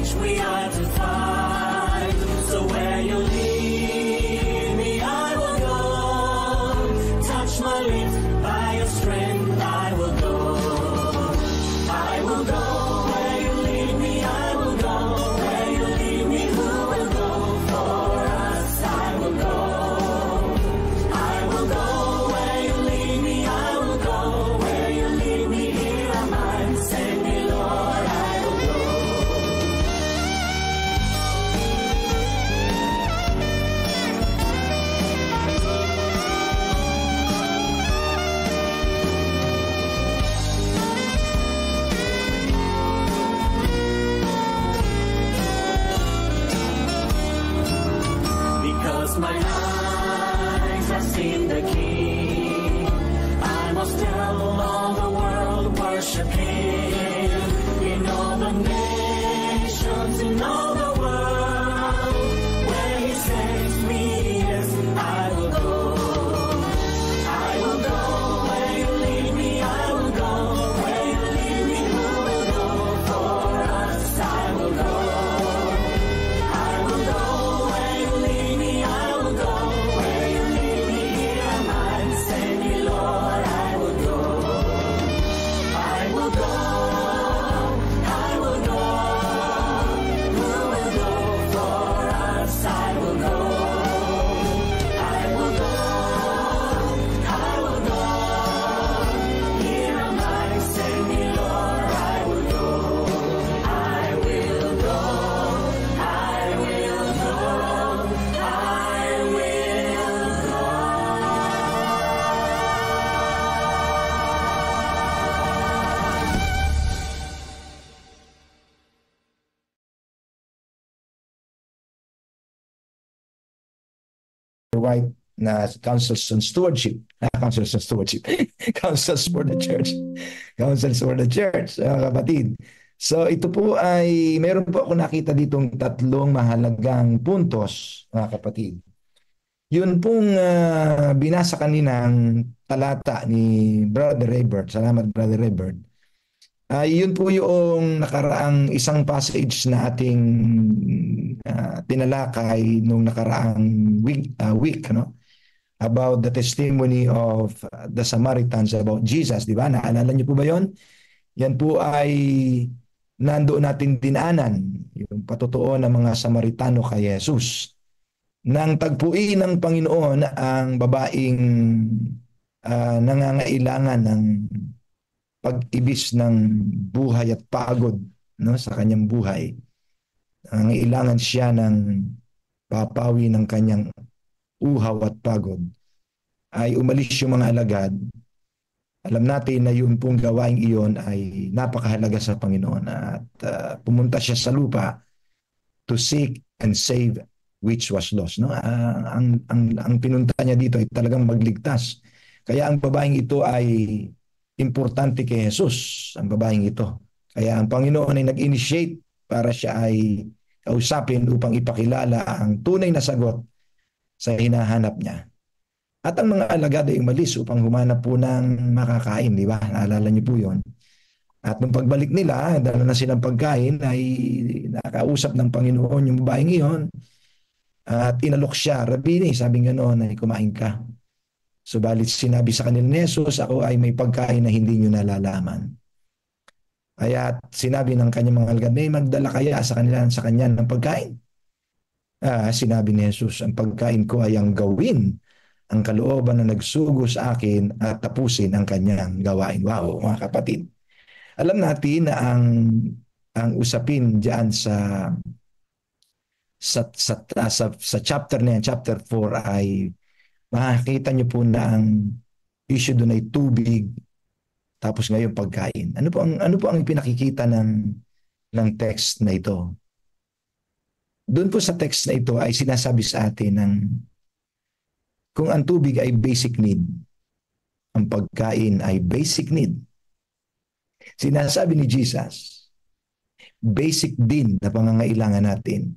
reach, we are to find. So where you lead me, I will go. Touch my lips, by your strength I will go. I will go. Where you lead me, I will go. Where you lead me, who will go for us? I will go. I will go. Where you lead me, I will go. Where you lead me, here am I. Send me, Lord, I will go. Because my eyes have seen the King, I must tell all the world, worship Him. In all the nations, in all the world, where He sends me, yes, I will go. I will go. Where you lead me, I will go. Where you lead me, who will go for us? I will go. I will go. Where you lead me, I will go. Where you lead me, here am I. Send me, Lord, I will go. I will go. I will go. Who will go for us? I will go. I will go. I will go. Here am I. Send me, Lord, I will go. I will go. I will go. I will go. White na councils on stewardship. Councils on stewardship. Councils for the church. Councils for the church, kapatid. So ito po ay, meron po ako nakita ditong tatlong mahalagang puntos, mga kapatid. Yun pong binasa kaninang talata ni Brother Raybert. Salamat, Brother Raybert. Yun po yung nakaraang isang passage na ating tinalakay nung nakaraang week, no? About the testimony of the Samaritans about Jesus, di ba? Naalala niyo po ba yon? Yan po ay nandoon natin dinaanan, yung patotoo ng mga Samaritano kay Jesus. Nang tagpuin ng Panginoon ang babaeng nangangailangan ng pag-ibis ng buhay at pagod, no, sa kanyang buhay. Nangangailangan siya ng papawi ng kanyang uhaw at pagod, ay umalis yung mga alagad. Alam natin na yung pong gawaing iyon ay napakahalaga sa Panginoon at pumunta siya sa lupa to seek and save which was lost. No? Ang pinunta niya dito ay talagang magligtas. Kaya ang babaeng ito ay importante kay Jesus, ang babaeng ito. Kaya ang Panginoon ay nag-initiate para siya ay kausapin upang ipakilala ang tunay na sagot sa hinahanap niya. At ang mga alagad ay umalis upang humanap po ng makakain, di ba? Naalala niyo po yun. At nung pagbalik nila, dala na silang pagkain, ay nakausap ng Panginoon yung babaeng iyon at inalok siya. Rabini, sabi nga noon, ay kumain ka. Subalit sinabi sa kanila ni Jesus, ako ay may pagkain na hindi nyo nalalaman. Kaya sinabi ng kanyang mga alagad, may magdala kaya sa kanya ng pagkain. Sinabi ni Jesus, ang pagkain ko ay ang gawin ang kalooban na nagsugo sa akin at tapusin ang kanyang gawain. Wow, mga kapatid. Alam natin na ang usapin diyan sa chapter na yan, chapter 4, ay makikita niyo po na ang issue doon ay tubig, tapos ngayon pagkain. Ano po ang pinakikita ng text na ito? Doon po sa text na ito ay sinasabi sa atin ng kung ang tubig ay basic need, ang pagkain ay basic need. Sinasabi ni Jesus, basic din na pangangailangan natin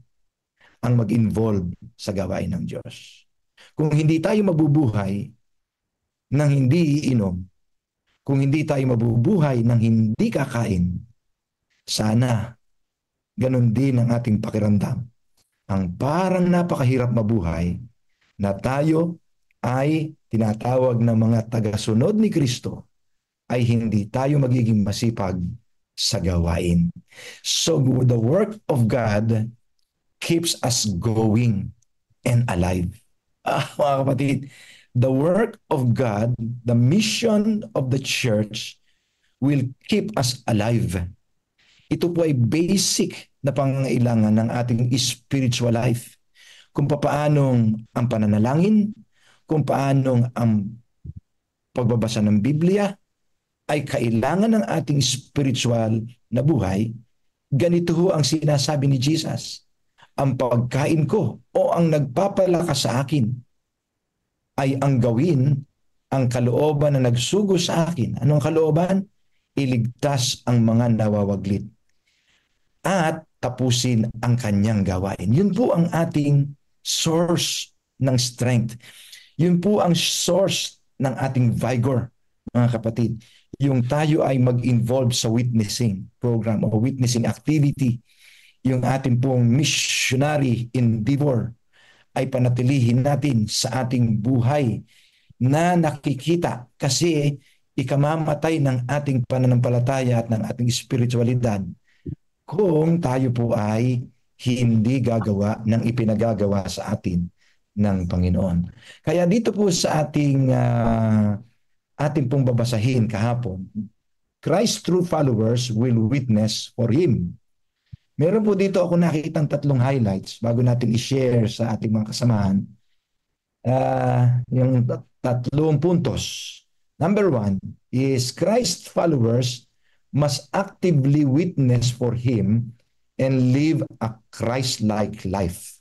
ang mag-involve sa gawain ng Diyos. Kung hindi tayo mabubuhay nang hindi iinom, kung hindi tayo mabubuhay nang hindi kakain, sana Ganon din ang ating pakiramdam. Ang parang napakahirap mabuhay na tayo ay tinatawag ng mga tagasunod ni Kristo ay hindi tayo magiging masipag sa gawain. So the work of God keeps us going and alive. Mga kapatid, the work of God, the mission of the church will keep us alive. Ito po ay basic na pangangailangan ng ating spiritual life. Kung paanong ang pananalangin, kung paanong ang pagbabasa ng Biblia ay kailangan ng ating spiritual na buhay, ganito ho ang sinasabi ni Jesus. Ang pagkain ko o ang nagpapalakas sa akin ay ang gawin ang kalooban na nagsugo sa akin. Anong kalooban? Iligtas ang mga nawawaglit at tapusin ang kanyang gawain. Yun po ang ating source ng strength. Yun po ang source ng ating vigor, mga kapatid. Yung tayo ay mag-involve sa witnessing program o witnessing activity. Yung ating pong missionary endeavor ay panatilihin natin sa ating buhay na nakikita kasi ikamamatay ng ating pananampalataya at ng ating spiritualidad kung tayo po ay hindi gagawa ng ipinagagawa sa atin ng Panginoon. Kaya dito po sa ating pong babasahin kahapon, Christ's true followers will witness for Him. Meron po dito ako nakitang 3 highlights bago natin i-share sa ating mga kasamahan. Yung 3 puntos. Number 1 is Christ's followers must actively witness for Him and live a Christ-like life.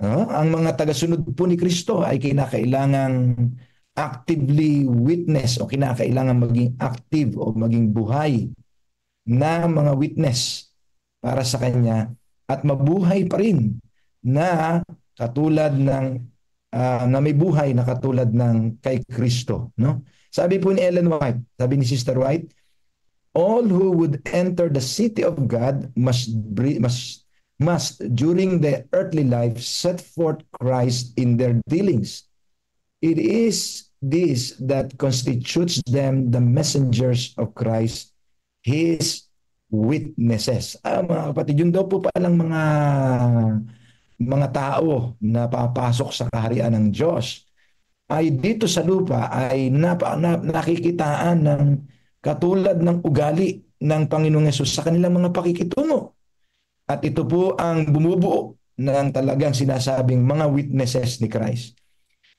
Ang mga tagasunod po ni Kristo ay kinakailangang actively witness o kinakailangan maging active o maging buhay na mga witness para sa Kanya at mabuhay pa rin na katulad ng na may buhay na katulad ng kay Kristo, no? Sabi po ni Ellen White, sabi ni Sister White, all who would enter the city of God must during their earthly life set forth Christ in their dealings. It is this that constitutes them the messengers of Christ, His witnesses. Mga kapatid, yun daw po palang mga tao na papasok sa kaharian ng Diyos ay dito sa lupa ay nakikitaan ng katulad ng ugali ng Panginoong Hesus sa kanilang mga pakikitungo. At ito po ang bumubuo ng talagang sinasabing mga witnesses ni Christ.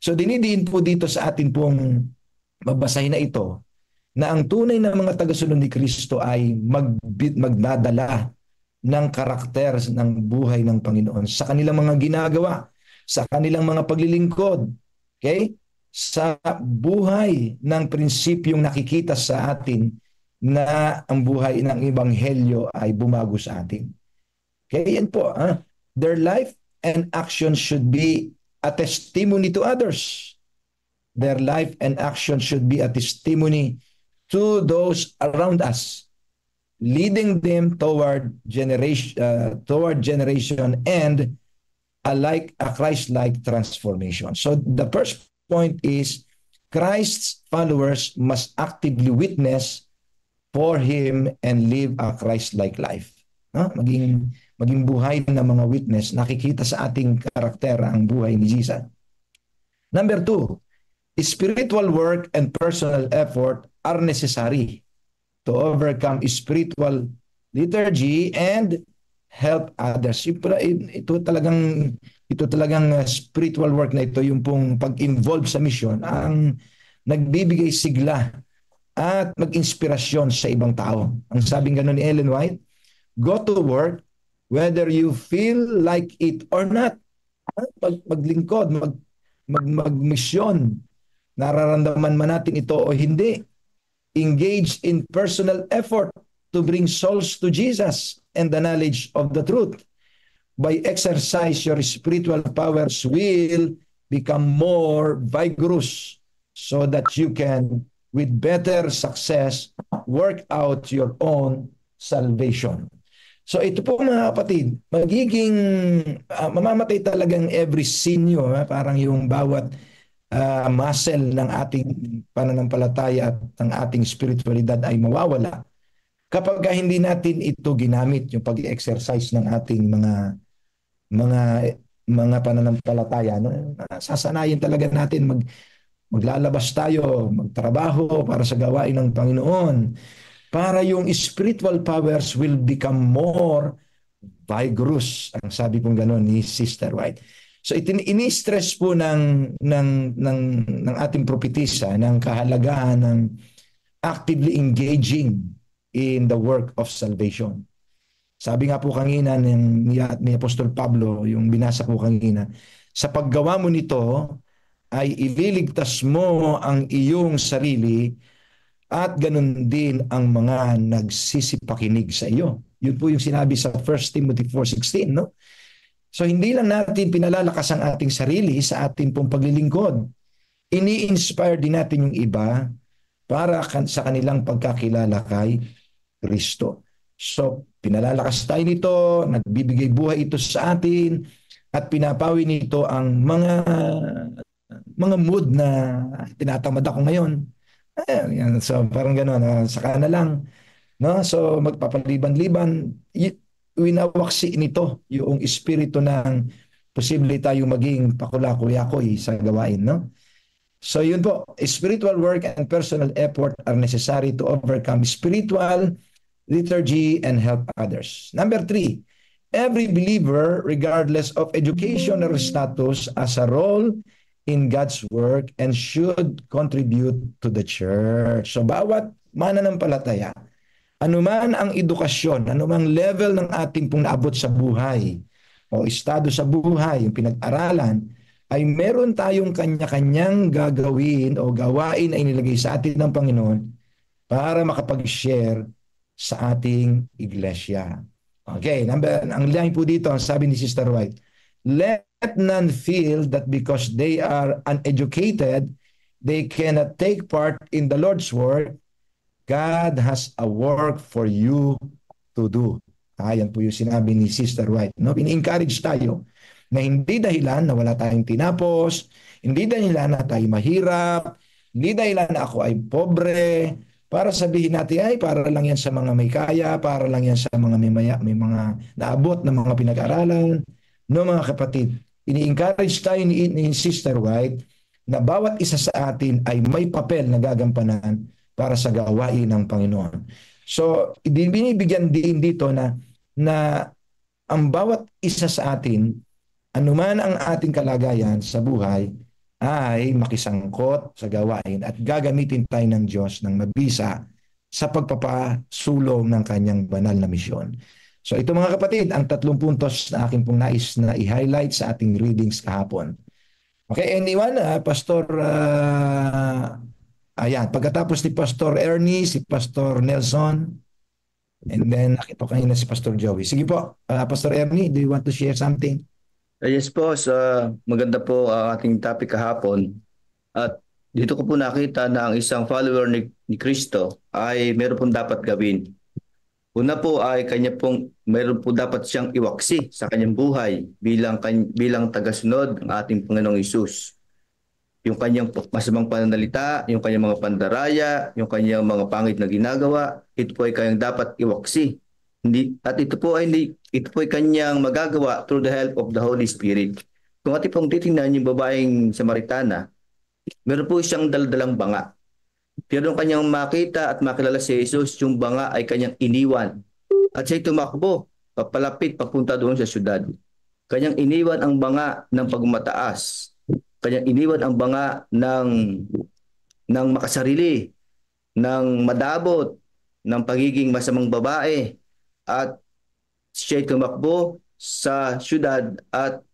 So dinidiin po dito sa atin pong mabasahin na ito na ang tunay na mga tagasunod ni Kristo ay magdadala ng karakter ng buhay ng Panginoon sa kanilang mga ginagawa, sa kanilang mga paglilingkod, okay? Sa buhay ng prinsipyong nakikita sa atin na ang buhay ng Ebanghelyo ay bumago sa atin. Okay, yan po. Their life and action should be a testimony to others. Their life and action should be a testimony to those around us, leading them toward generation and a Christ-like transformation. So the first point is Christ's followers must actively witness for Him and live a Christ-like life. Maging buhay ng mga witness, nakikita sa ating karakter ang buhay ni Jesus. Number 2, spiritual work and personal effort are necessary to overcome spiritual liturgy and help others. Ito talagang spiritual work na ito, yung pong pag-involve sa mission, ang nagbibigay sigla at mag-inspirasyon sa ibang tao. Ang sabing gano'n ni Ellen White, go to work whether you feel like it or not. Maglingkod, magmisyon, nararamdaman man natin ito o hindi. Engage in personal effort to bring souls to Jesus and the knowledge of the truth. By exercise, your spiritual powers will become more vigorous so that you can, with better success, work out your own salvation. So ito po mga kapatid, magiging mamamatay talagang every sin nyo, parang yung bawat muscle ng ating pananampalataya at ng ating spiritualidad ay mawawala kapag hindi natin ito ginamit yung pag-exercise ng ating mga mga pananampalataya, no? Sasanayin talaga natin maglalabas tayo, magtrabaho para sa gawain ng Panginoon para yung spiritual powers will become more vigorous. Ang sabi pong gano'n ni Sister White. So ini-stress po ng ating propetisa ng kahalagahan ng actively engaging in the work of salvation. Sabi nga po kanina ni Apostol Pablo, yung binasa po kanina, sa paggawa mo nito ay ililigtas mo ang iyong sarili at ganun din ang mga nagsisipakinig sa iyo. Yun po yung sinabi sa 1 Timothy 4:16, no? So hindi lang natin pinalalakas ang ating sarili sa ating pong paglilingkod. Ini-inspire din natin yung iba para sa kanilang pagkakilala kay Kristo. So pinalalakas tayo nito, nagbibigay buhay ito sa atin at pinapawi nito ang mga mood na tinatamad ako ngayon. Yan. So parang gano'n, saka na lang. No? So magpapaliban-liban, winawaksi nito yung espiritu ng posible tayong maging pakulakuyakoy sa gawain. No? So yun po, spiritual work and personal effort are necessary to overcome spiritual liturgy and help others. Number 3, every believer, regardless of education or status, has a role in God's work and should contribute to the church. So bawat mananampalataya, anuman ang edukasyon, anumang level ng ating pong naabot sa buhay o estado sa buhay, yung pinag-aralan, ay meron tayong kanya-kanyang gagawin o gawain na inilagay sa atin ng Panginoon para makapag-share sa ating iglesia. Okay, ang line po dito, ang sabi ni Sister White, let none feel that because they are uneducated, they cannot take part in the Lord's work. God has a work for you to do. Ayan po yung sinabi ni Sister White. No? Ini-encourage tayo na hindi dahilan na wala tayong tinapos, hindi dahilan na tayo mahirap, hindi dahilan na ako ay pobre, para sabihin natin, ay para lang yan sa mga may kaya, para lang yan sa mga may mga naabot na mga pinag-aralan. No mga kapatid, ini-encourage tayo ni Sister White na bawat isa sa atin ay may papel na gagampanan para sa gawain ng Panginoon. So, binibigyan din dito na ang bawat isa sa atin, anuman ang ating kalagayan sa buhay, ay makisangkot sa gawain at gagamitin tayo ng Diyos ng mabisa sa pagpapasulong ng kanyang banal na misyon. So ito mga kapatid, ang 3 puntos na aking pong nais na i-highlight sa ating readings kahapon. Okay, anyone? Pastor, ayan, pagkatapos ni Pastor Ernie, si Pastor Nelson, and then nakita kayo na si Pastor Joey. Sige po, Pastor Ernie, do you want to share something? Yes po, maganda po ang ating topic kahapon. At dito ko po nakita na ang isang follower ni Kristo ay meron pong dapat gawin. Una po ay meron po dapat siyang iwaksi sa kanyang buhay bilang tagasunod ng ating Panginoong Hesus. Yung kanyang masamang pananalita, yung kanyang mga pandaraya, yung kanyang mga pangit na ginagawa, ito po ay kanyang dapat iwaksi. Ito po ay kanyang magagawa through the help of the Holy Spirit. Kung ating pong titingnan yung babaeng Samaritana, meron po siyang daldalang banga. Pero nung kanyang makita at makilala si Jesus, yung banga ay kanyang iniwan. At siya'y tumakbo, papalapit, papunta doon sa syudad. Kanyang iniwan ang banga ng pagmataas. Kanyang iniwan ang banga ng makasarili, ng madabot, ng pagiging masamang babae. At siya'y tumakbo sa syudad at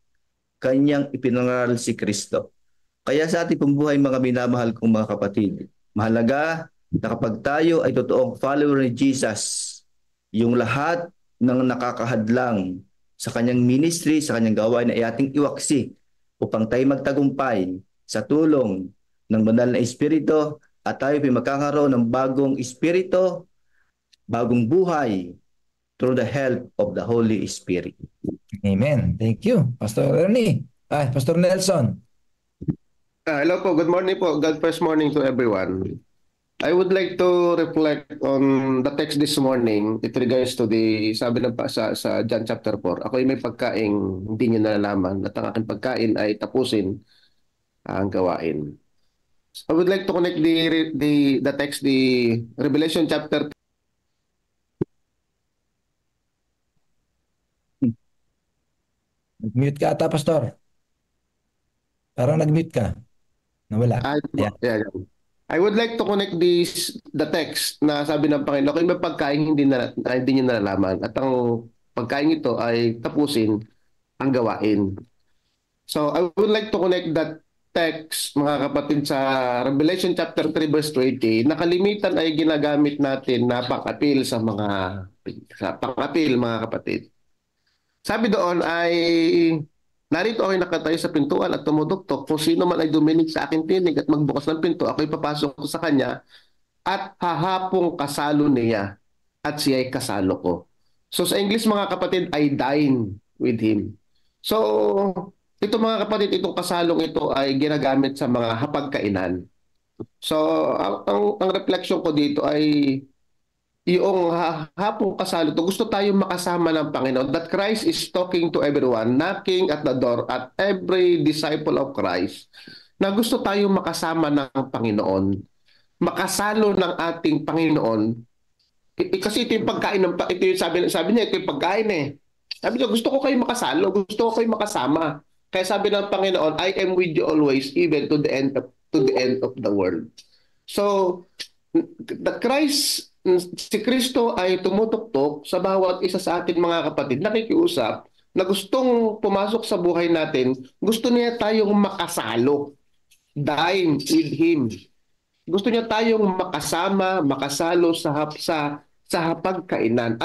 kanyang ipinangaral si Kristo. Kaya sa ating pambuhay mga minamahal kong mga kapatid, mahalaga na kapag tayo ay totoong follower ni Jesus, yung lahat ng nakakahadlang sa kanyang ministry, sa kanyang gawain ay ating iwaksi upang tayo magtagumpay sa tulong ng banal na Espiritu at tayo ay magkakaroon ng bagong Espiritu, bagong buhay, through the help of the Holy Spirit. Amen. Thank you, Pastor Ernie. Pastor Nelson. Hello po, good morning po. God first morning to everyone. I would like to reflect on the text this morning with regards to the, sabi ng sa John chapter 4, ako ay may pagkain hindi nyo nalalaman at ang aking pagkain ay tapusin ang gawain. I would like to connect the text, the Revelation chapter. Nag-mute ka ata, Pastor. Parang nag-mute ka. Nawala. Yeah. I would like to connect the text na sabi ng Panginoon, okay, may pagkain hindi nyo nalalaman at ang pagkain ito ay tapusin ang gawain. So I would like to connect that text, mga kapatid, sa Revelation chapter 3 verse 20, na kalimitan ay ginagamit natin na pang-appeal pang-appeal, mga kapatid. Sabi doon ay, narito ako'y nakatayo sa pintuan at tumuduktok. Kung sino man ay duminig sa aking tinig at magbukas ng pinto, ako'y papasok sa kanya at hahapong kasalo niya at siya'y kasalo ko. So sa English, mga kapatid, I dine with him. So ito, mga kapatid, itong kasalong ito ay ginagamit sa mga hapagkainan. So ang reflection ko dito ay yung hapong kasalo to, gusto tayong makasama ng Panginoon. That Christ is talking to everyone, knocking at the door at every disciple of Christ, na gusto tayong makasama ng Panginoon, makasalo ng ating Panginoon. Kasi ito yung pagkain, ito yung sabi niya, ito yung pagkain eh. Sabi niya, gusto ko kayo makasalo, gusto ko kayo makasama. Kaya sabi ng Panginoon, I am with you always, even to the end of the world. So, si Kristo ay tumutuktok sa bawat isa sa atin, mga kapatid, nakikiusap na gustong pumasok sa buhay natin, gusto niya tayong makasalo, dine with Him. Gusto niya tayong makasalo sa hapagkainan.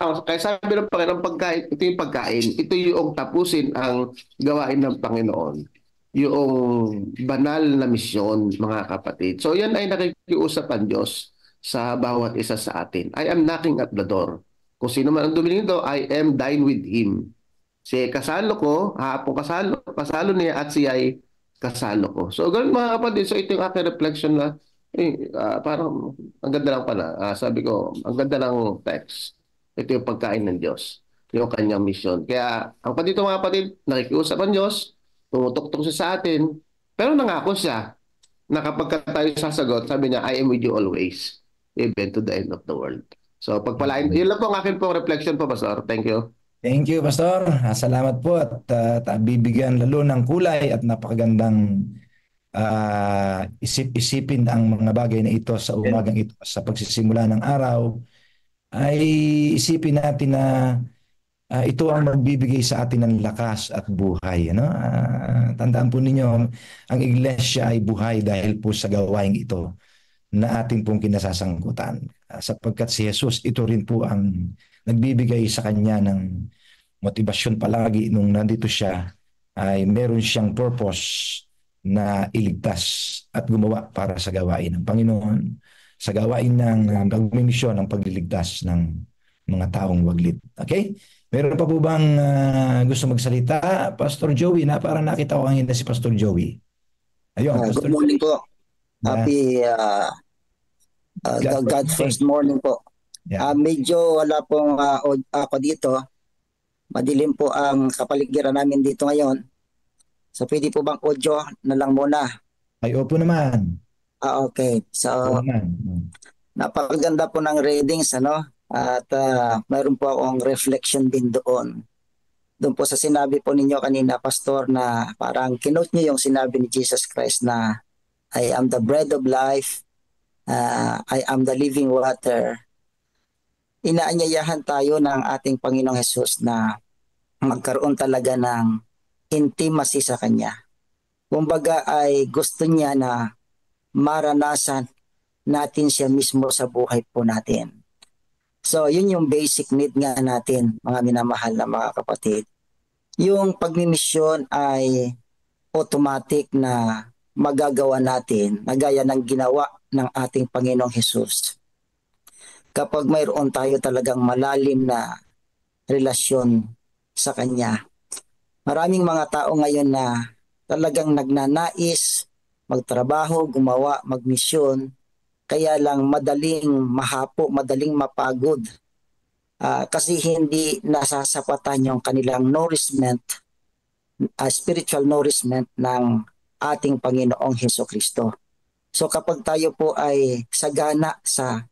Kaya sabi ng Panginoon, ito yung pagkain, ito yung tapusin ang gawain ng Panginoon. Yung banal na misyon, mga kapatid. So yan ay nakikiusap ang Diyos sa bawat isa sa atin. I am knocking at the door. Kung sino man ang dumiling dito, I am dine with him. Siya kasalo ko, hapon kasalo niya at siya ay kasalo ko. So ganun, mga kapatid, so ito yung aking reflection na parang ang ganda lang pala. Sabi ko, ang ganda ng text. Ito yung pagkain ng Diyos, yung kanyang misyon. Kaya ang dito, mga kapatid, nakikiusap ang Diyos, tumutuktok siya sa atin, pero nangako siya na kapag tayo sasagot, sabi niya, I am with you always, even to the end of the world. So pagpalain, yun lang po ang akin pong reflection po, Pastor. Thank you. Thank you, Pastor. Salamat po at bibigyan lalo ng kulay at napakagandang isip-isipin ang mga bagay na ito sa umagang ito. Sa pagsisimula ng araw, ay isipin natin na ito ang magbibigay sa atin ng lakas at buhay. Tandaan po ninyo, ang iglesia ay buhay dahil po sa gawain ito na ating pong kinasasangkutan. Sapagkat si Jesus, ito rin po ang nagbibigay sa kanya ng motivasyon palagi nung nandito siya, ay meron siyang purpose na iligtas at gumawa para sa gawain ng Panginoon, sa gawain ng pagmimisyon ng pagliligtas ng mga taong waglit. Okay? Meron pa po bang gusto magsalita? Pastor Joey, parang nakita ko kanina si Pastor Joey. Ayun, Pastor good morning Joey. po. Happy God first morning po. Yeah. Medyo wala pong ako dito. Madilim po ang kapaligiran namin dito ngayon. So pwede po bang audio na lang muna? Ay, opo naman. Okay. So, napakaganda po ng readings, At mayroon po akong reflection din doon. Doon po sa sinabi po ninyo kanina, Pastor, na parang kinote niyo yung sinabi ni Jesus Christ na I am the bread of life, I am the living water. Inaanyayahan tayo ng ating Panginoong Jesus na magkaroon talaga ng intimacy sa Kanya. Kumbaga ay gusto niya na maranasan natin siya mismo sa buhay po natin. So, yun yung basic need nga natin, mga minamahal na mga kapatid. Yung pagmimisyon ay automatic na magagawa natin na gaya ng ginawa ng ating Panginoong Jesus. kapag mayroon tayo talagang malalim na relasyon sa Kanya. Maraming mga tao ngayon na talagang nagnanais magtrabaho, gumawa, magmisyon, kaya lang madaling mahapo, madaling mapagod. Kasi hindi nasasapatan yung kanilang nourishment, spiritual nourishment ng ating Panginoong Hesukristo. So kapag tayo po ay sagana sa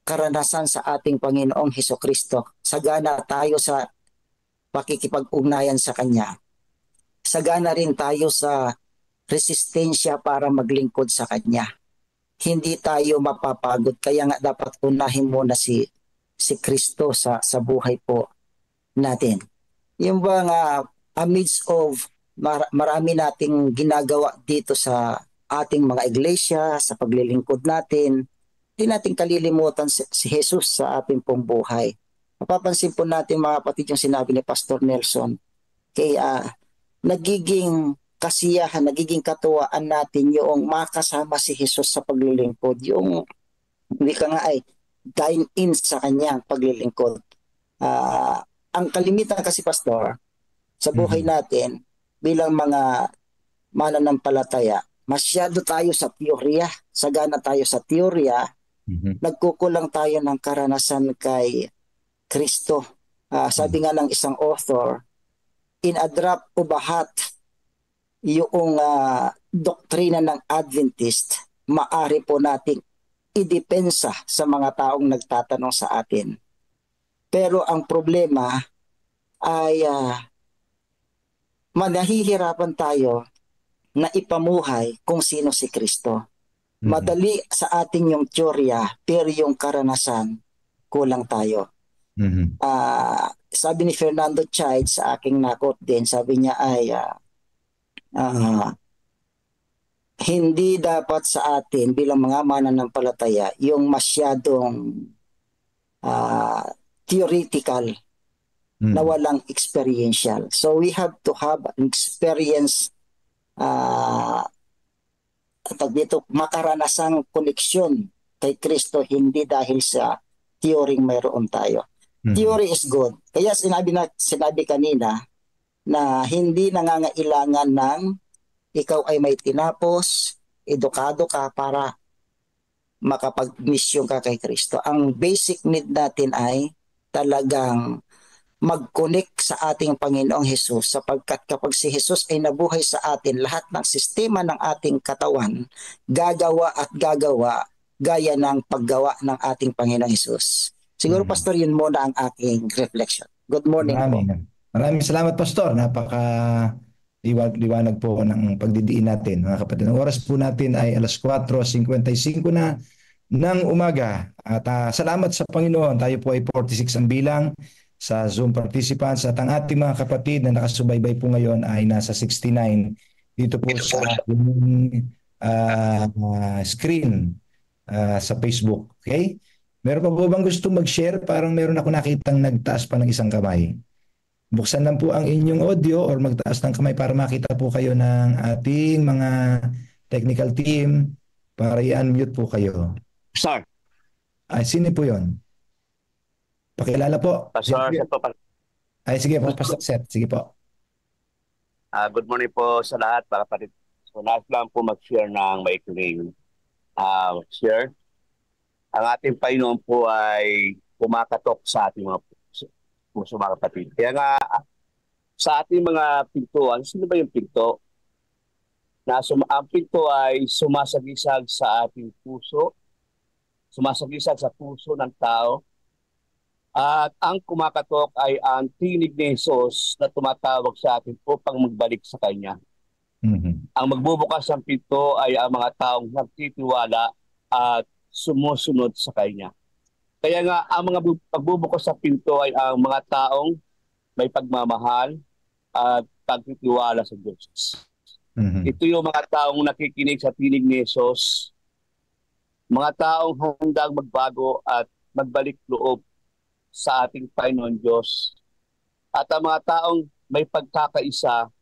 karanasan sa ating Panginoong Hesukristo, sagana tayo sa pakikipag-ugnayan sa Kanya, sagana rin tayo sa resistensya para maglingkod sa Kanya. Hindi tayo mapapagod, kaya nga dapat unahin muna si Kristo sa buhay po natin. Yung bang amidst of marami nating ginagawa dito sa ating mga iglesia, sa paglilingkod natin, hindi natin kalilimutan si Jesus sa ating pong buhay. Mapapansin po natin mga kapatid yung sinabi ni Pastor Nelson, kaya nagiging kasiyahan, nagiging katuwaan natin yung makasama si Jesus sa paglilingkod. Yung hindi ka nga ay dine in sa kanyang paglilingkod. Ang kalimitan kasi, Pastor, sa buhay natin bilang mga mananampalataya, masyado tayo sa teorya, sagana tayo sa teorya, nagkukulang tayo ng karanasan kay Kristo. Sabi nga ng isang author, in a drop of a hat, yung doktrina ng Adventist, maari po nating idepensa sa mga taong nagtatanong sa atin. Pero ang problema ay manahihirapan tayo na ipamuhay kung sino si Kristo. Madali sa atin yung teorya, pero yung karanasan, kulang tayo. Sabi ni Fernando Child sa aking nakot din, sabi niya ay hindi dapat sa atin bilang mga mananampalataya yung masyadong theoretical na walang experiential. So we have to have an experience dito, makaranasang koneksyon kay Kristo, hindi dahil sa theory mayroon tayo. Theory is good. Kaya sinabi kanina na hindi nangangailangan ng ikaw ay may tinapos, edukado ka para makapag-mission ka kay Kristo. Ang basic need natin ay talagang mag-connect sa ating Panginoong Hesus, sapagkat kapag si Hesus ay nabuhay sa atin, lahat ng sistema ng ating katawan gagawa at gagawa gaya ng paggawa ng ating Panginoong Hesus. Siguro, Pastor, yun muna ang aking reflection. Good morning po. Maraming salamat, Pastor. Liwanag po ng pagdidiin natin, mga kapatid. Ang oras po natin ay alas 4:55 na ng umaga. At salamat sa Panginoon. Tayo po ay 46 ang bilang sa Zoom participants. At ang ating mga kapatid na nakasubaybay po ngayon ay nasa 69 dito po sa screen sa Facebook. Okay? Meron pa po bang gusto mag-share? Parang meron ako nakitang nagtaas pa ng isang kamay. Buksan lang po ang inyong audio or magtaas ng kamay para makita po kayo ng ating mga technical team para i-unmute po kayo. Sir. Sino po yun? Pakilala po. Pastor, sige po, Pastor Seth. Sige po. Good morning po sa lahat. Para pa rin. So, lahat lang po mag-share ng maikling share. Ang ating Panginoon po ay kumakatok sa ating mga puso, mga kapatid. Kaya nga, sa ating mga pintuan, sino ba yung pinto? Ang pinto ay sumasagisag sa ating puso, sumasagisag sa puso ng tao. At ang kumakatok ay ang tinig ni Jesus na tumatawag sa atin upang magbalik sa Kanya. Ang magbubukas ng pinto ay ang mga taong nagtitiwala at sumusunod sa Kanya. Kaya nga, ang mga pagbubukas sa pinto ay ang mga taong may pagmamahal at pagtitiwala sa Diyos. Ito yung mga taong nakikinig sa tinig ni Jesus, mga taong handang magbago at magbalik loob sa ating Panginoon Diyos, at ang mga taong may pagkakaisa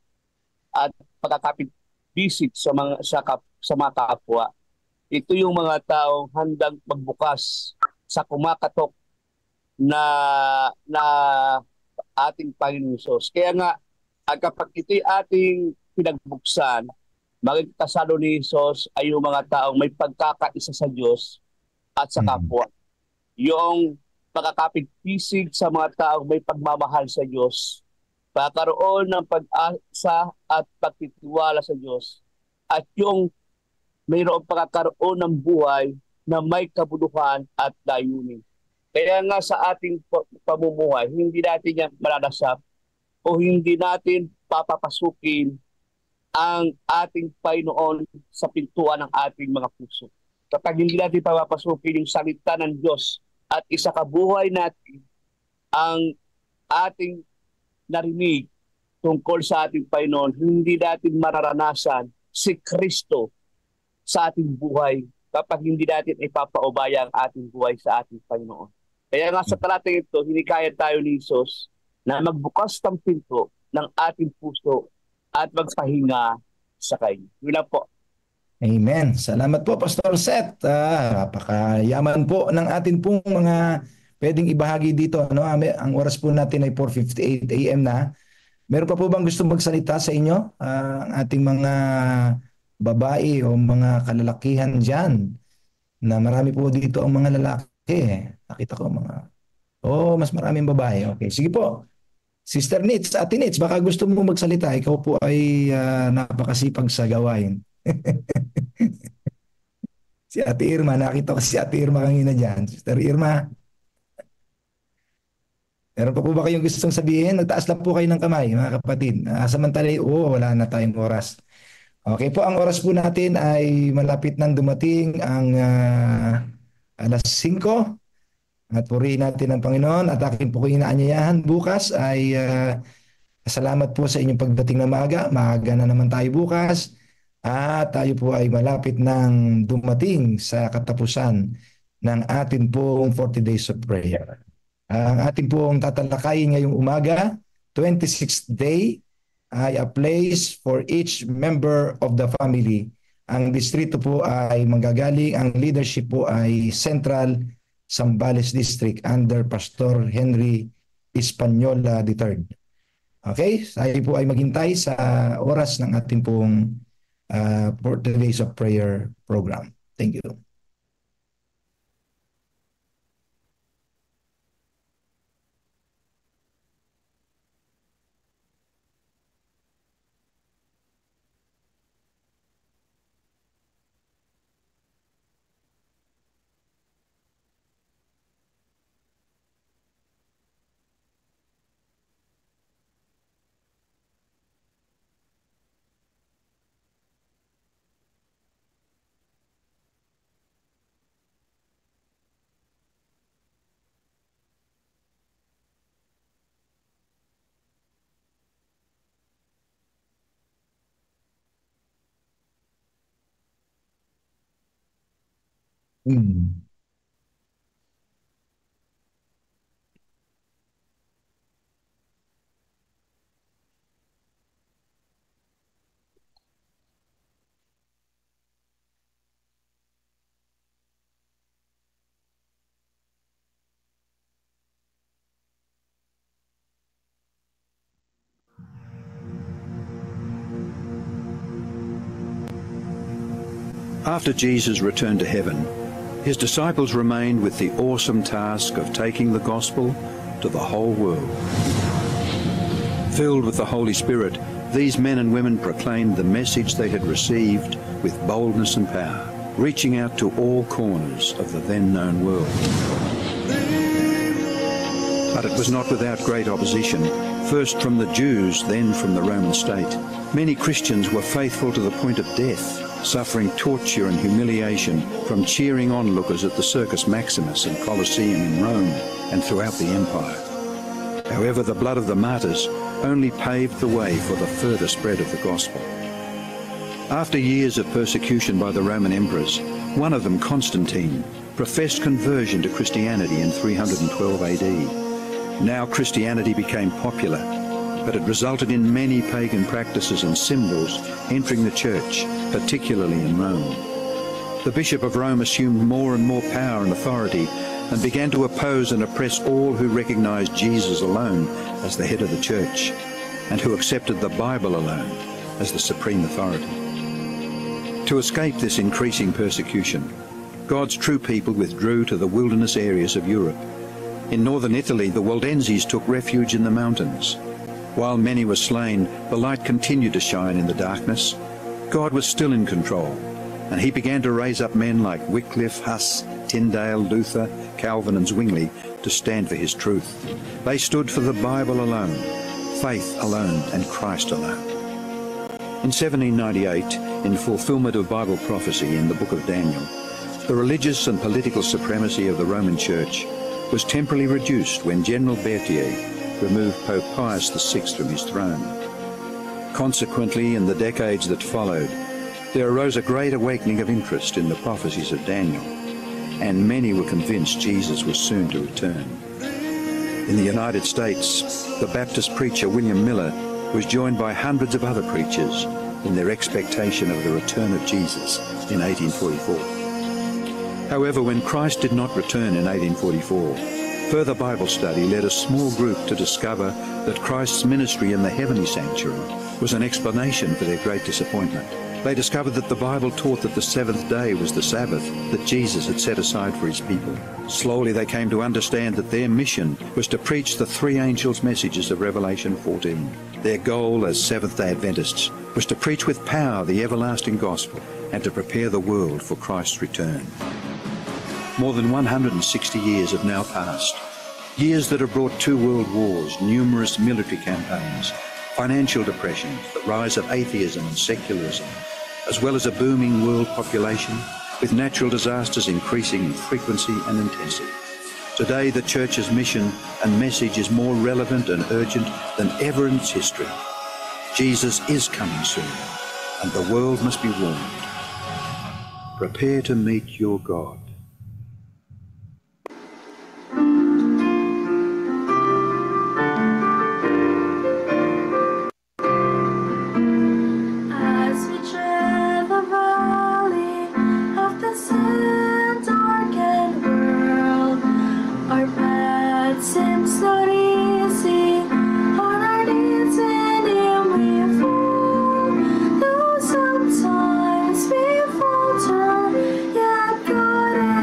at pagkakapit-visit sa mga kapwa. Ito yung mga taong handang magbukas sa kumakatok na ating Panginoon Hesus. Kaya nga, kapag ito'y ating pinagbuksan, magkakasalo ni Hesus ay yung mga taong may pagkakaisa sa Diyos at sa kapwa. Yung pagkakapit-pisig sa mga taong may pagmamahal sa Diyos, pagkaroon ng pag-asa at pagtitiwala sa Diyos, at yung mayroong pagkakaroon ng buhay na may kabuluhan at layunin. Kaya nga sa ating pamumuhay, hindi natin yan malalasap o hindi natin papapasukin ang ating Panginoon sa pintuan ng ating mga puso. Kapag hindi natin papapasukin yung salita ng Diyos at isakabuhay natin ang ating narinig tungkol sa ating Panginoon, hindi natin mararanasan si Kristo sa ating buhay kapag hindi natin ipapaubaya ang ating buhay sa ating Panginoon. Kaya nga sa talatang ito, hinikayat tayo ni Hesus na magbukas ng pinto ng ating puso at magpahinga sa Kanya. Yun lang po. Amen. Salamat po, Pastor Seth. Napakayaman po ng atin pong mga pwedeng ibahagi dito. No? Ang oras po natin ay 4:58 a.m. na. Meron pa po bang gusto magsalita sa inyo? Ang ating mga babae o mga kalalakihan dyan, na marami po dito ang mga lalaki. Nakita ko mas maraming babae. Okay, sige po. Sister Nitz, Ate Nitz, baka gusto mo magsalita. Ikaw po ay napakasipag sa gawain. Si Ate Irma, nakita ko si Ate Irma kanina dyan. Sister Irma, meron pa po ba kayong gustong sabihin? Nagtaas lang po kayo ng kamay, mga kapatid. Samantala, wala na tayong oras. Okay po, ang oras po natin ay malapit nang dumating ang alas 5. At purihin natin ang Panginoon at akin po kong inaanyayahan. Bukas ay salamat po sa inyong pagdating na maaga. Maaga na naman tayo bukas. At tayo po ay malapit nang dumating sa katapusan ng atin pong 40 days of prayer. Ang atin pong tatalakayin ngayong umaga, 26th day, ay a place for each member of the family. Ang distrito po ay manggagaling, ang leadership po ay Central Zambales District under Pastor Henry Española III. Okay? Tayo po ay maghintay sa oras ng ating pong 40 Days of Prayer program. Thank you. After Jesus returned to heaven, his disciples remained with the awesome task of taking the gospel to the whole world. Filled with the Holy Spirit, these men and women proclaimed the message they had received with boldness and power, reaching out to all corners of the then known world. But it was not without great opposition, first from the Jews, then from the Roman state. Many Christians were faithful to the point of death, suffering torture and humiliation from cheering onlookers at the Circus Maximus and Colosseum in Rome and throughout the empire. However, the blood of the martyrs only paved the way for the further spread of the gospel. After years of persecution by the Roman emperors, one of them, Constantine, professed conversion to Christianity in 312 AD. Now Christianity became popular, but it resulted in many pagan practices and symbols entering the church, particularly in Rome. The Bishop of Rome assumed more and more power and authority, and began to oppose and oppress all who recognized Jesus alone as the head of the church and who accepted the Bible alone as the supreme authority. To escape this increasing persecution, God's true people withdrew to the wilderness areas of Europe. In northern Italy, the Waldenses took refuge in the mountains. While many were slain, the light continued to shine in the darkness. God was still in control, and he began to raise up men like Wycliffe, Huss, Tyndale, Luther, Calvin and Zwingli to stand for his truth. They stood for the Bible alone, faith alone and Christ alone. In 1798, in fulfillment of Bible prophecy in the book of Daniel, the religious and political supremacy of the Roman Church was temporarily reduced when General Berthier removed Pope Pius VI from his throne. Consequently, in the decades that followed, there arose a great awakening of interest in the prophecies of Daniel, and many were convinced Jesus was soon to return. In the United States, the Baptist preacher William Miller was joined by hundreds of other preachers in their expectation of the return of Jesus in 1844. However, when Christ did not return in 1844, further Bible study led a small group to discover that Christ's ministry in the heavenly sanctuary was an explanation for their great disappointment. They discovered that the Bible taught that the seventh day was the Sabbath that Jesus had set aside for his people. Slowly they came to understand that their mission was to preach the three angels' messages of Revelation 14. Their goal as Seventh-day Adventists was to preach with power the everlasting gospel and to prepare the world for Christ's return. More than 160 years have now passed, years that have brought 2 world wars, numerous military campaigns, financial depression, the rise of atheism and secularism, as well as a booming world population, with natural disasters increasing in frequency and intensity. Today, the Church's mission and message is more relevant and urgent than ever in its history. Jesus is coming soon, and the world must be warned. Prepare to meet your God. Sometimes we falter, yet God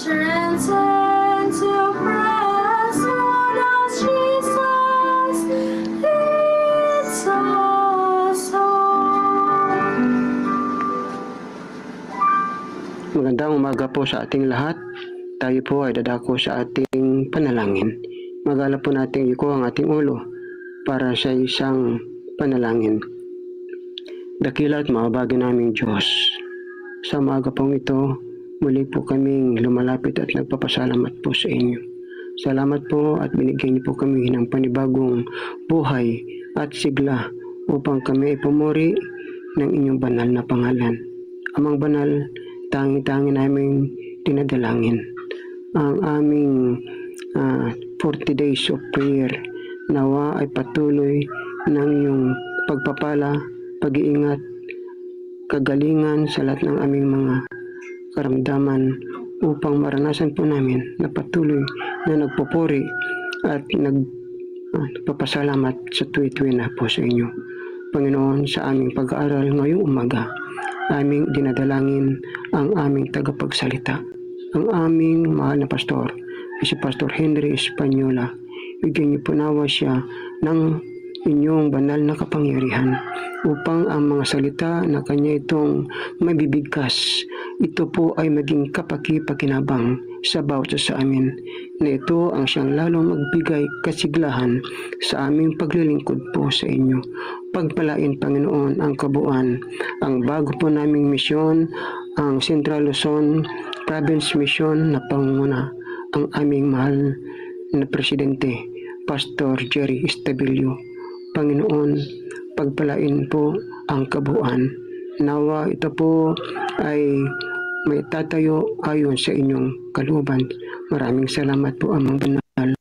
entrance into precious Lord as Jesus leads us home. Magandang umaga po sa ating lahat. Tayo po ay dadako sa ating panalangin. Magala po natin iko ang ating ulo para sa isang panalangin. Dakila at mababagin naming Diyos. Sa umaga pong ito, muli po kaming lumalapit at nagpapasalamat po sa inyo. Salamat po at binigyan niyo po kami ng panibagong buhay at sigla upang kami ipumuri ng inyong banal na pangalan. Amang banal, tangi-tangi naming dinadalangin ang aming 40 days of prayer. Nawa ay patuloy ng iyong pagpapala, pag-iingat, kagalingan sa lahat ng aming mga karamdaman upang maranasan po namin na patuloy na nagpupuri at nagpapasalamat sa tuwi-tuwi na po sa inyo. Panginoon, sa aming pag-aaral ngayong umaga, aming dinadalangin ang aming tagapagsalita, ang aming mahal na pastor, si Pastor Henry Española. Bigyan niyo po nawa siya ng inyong banal na kapangyarihan upang ang mga salita na kanya itong mabibigkas, ito po ay maging kapaki-pakinabang sa bawat sa amin, na ito ang siyang lalong magbigay kasiglahan sa aming paglilingkod po sa inyo. Pagpalain, Panginoon, ang kabuuan, ang bago po naming misyon, ang Central Luzon Province Mission na pangunguna, ang aming mahal na Presidente, Pastor Jerry Estabilio. Panginoon, pagpalain po ang kabuuan. Nawa ito po ay may tatayo ayon sa inyong kalooban. Maraming salamat po, Amang Banal,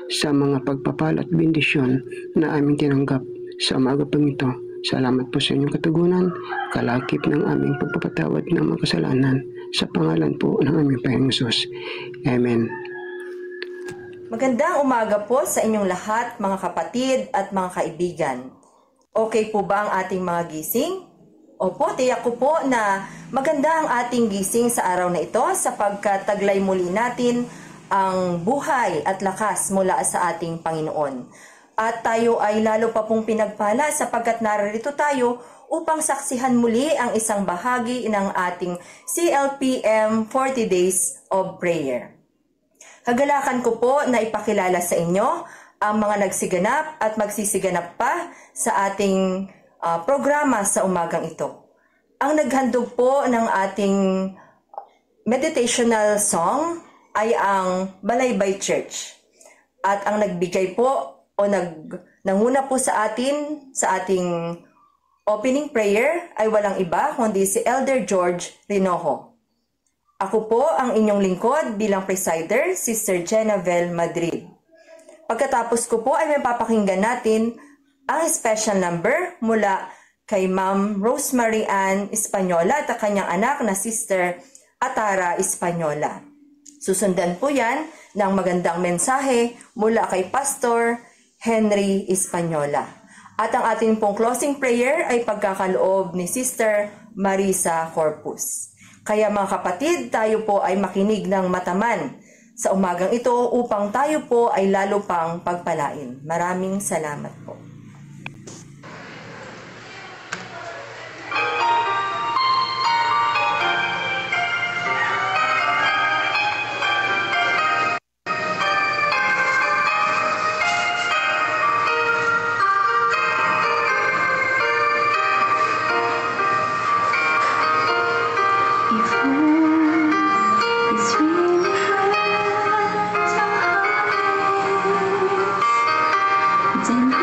sa mga pagpapala at bendisyon na aming tinanggap sa umaga pang ito. Salamat po sa inyong katugunan, kalakip ng aming pagpapatawad ng mga kasalanan sa pangalan po ng aming Panginoong Hesus. Amen. Magandang umaga po sa inyong lahat, mga kapatid at mga kaibigan. Okay po ba ang ating mga gising? Opo, tiyak ko po na maganda ang ating gising sa araw na ito sapagkat taglay muli natin ang buhay at lakas mula sa ating Panginoon. At tayo ay lalo pa pong pinagpala sapagkat narito tayo upang saksihan muli ang isang bahagi ng ating CLPM 40 Days of Prayer. Kagalakan ko po na ipakilala sa inyo ang mga nagsiganap at magsisiganap pa sa ating programa sa umagang ito. Ang naghandog po ng ating meditational song ay ang Balaybay Church. At ang nagbigay po o nanguna po sa atin sa ating opening prayer ay walang iba kundi si Elder George Rinojo. Ako po ang inyong lingkod bilang presider, Sister Jenavel Madrid. Pagkatapos ko po ay may papakinggan natin ang special number mula kay Ma'am Rosemary Ann Española at kanyang anak na Sister Atara Española. Susundan po yan ng magandang mensahe mula kay Pastor Henry Española. At ang ating pong closing prayer ay pagkakaloob ni Sister Marisa Corpus. Kaya mga kapatid, tayo po ay makinig ng mataman sa umagang ito upang tayo po ay lalo pang pagpalain. Maraming salamat po. Then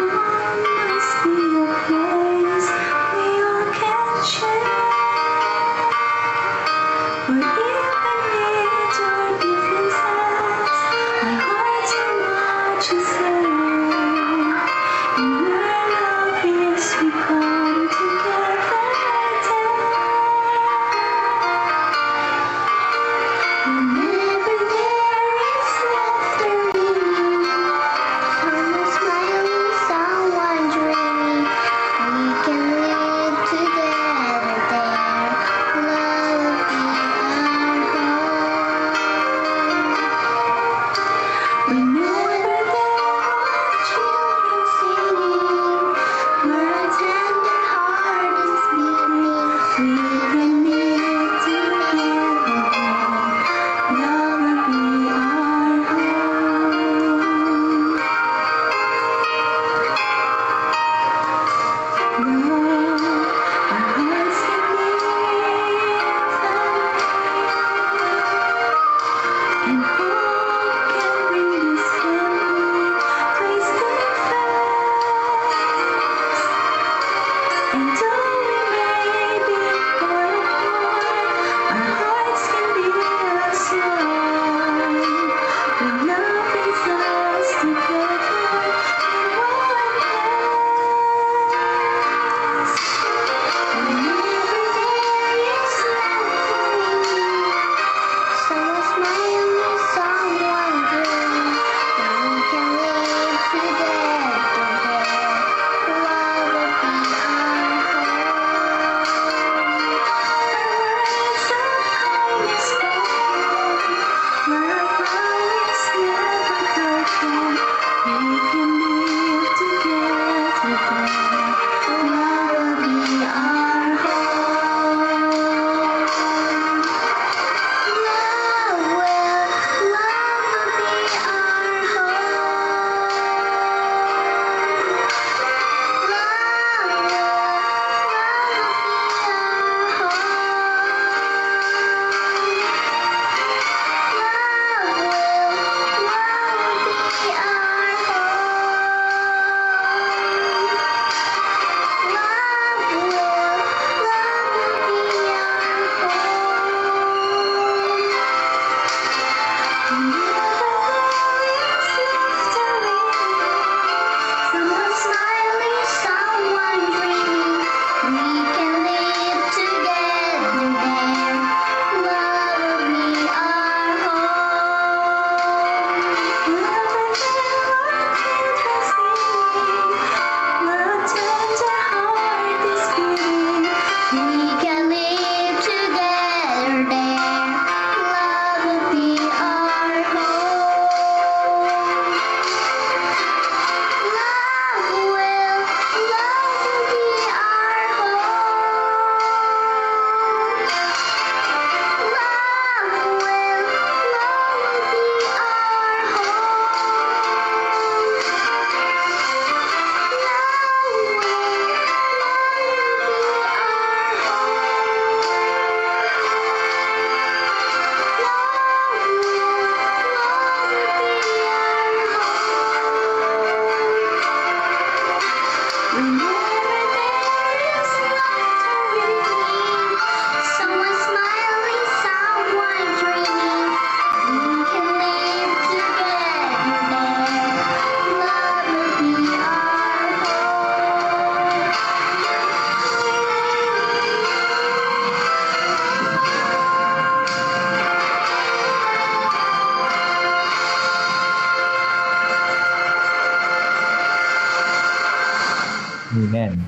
Amen.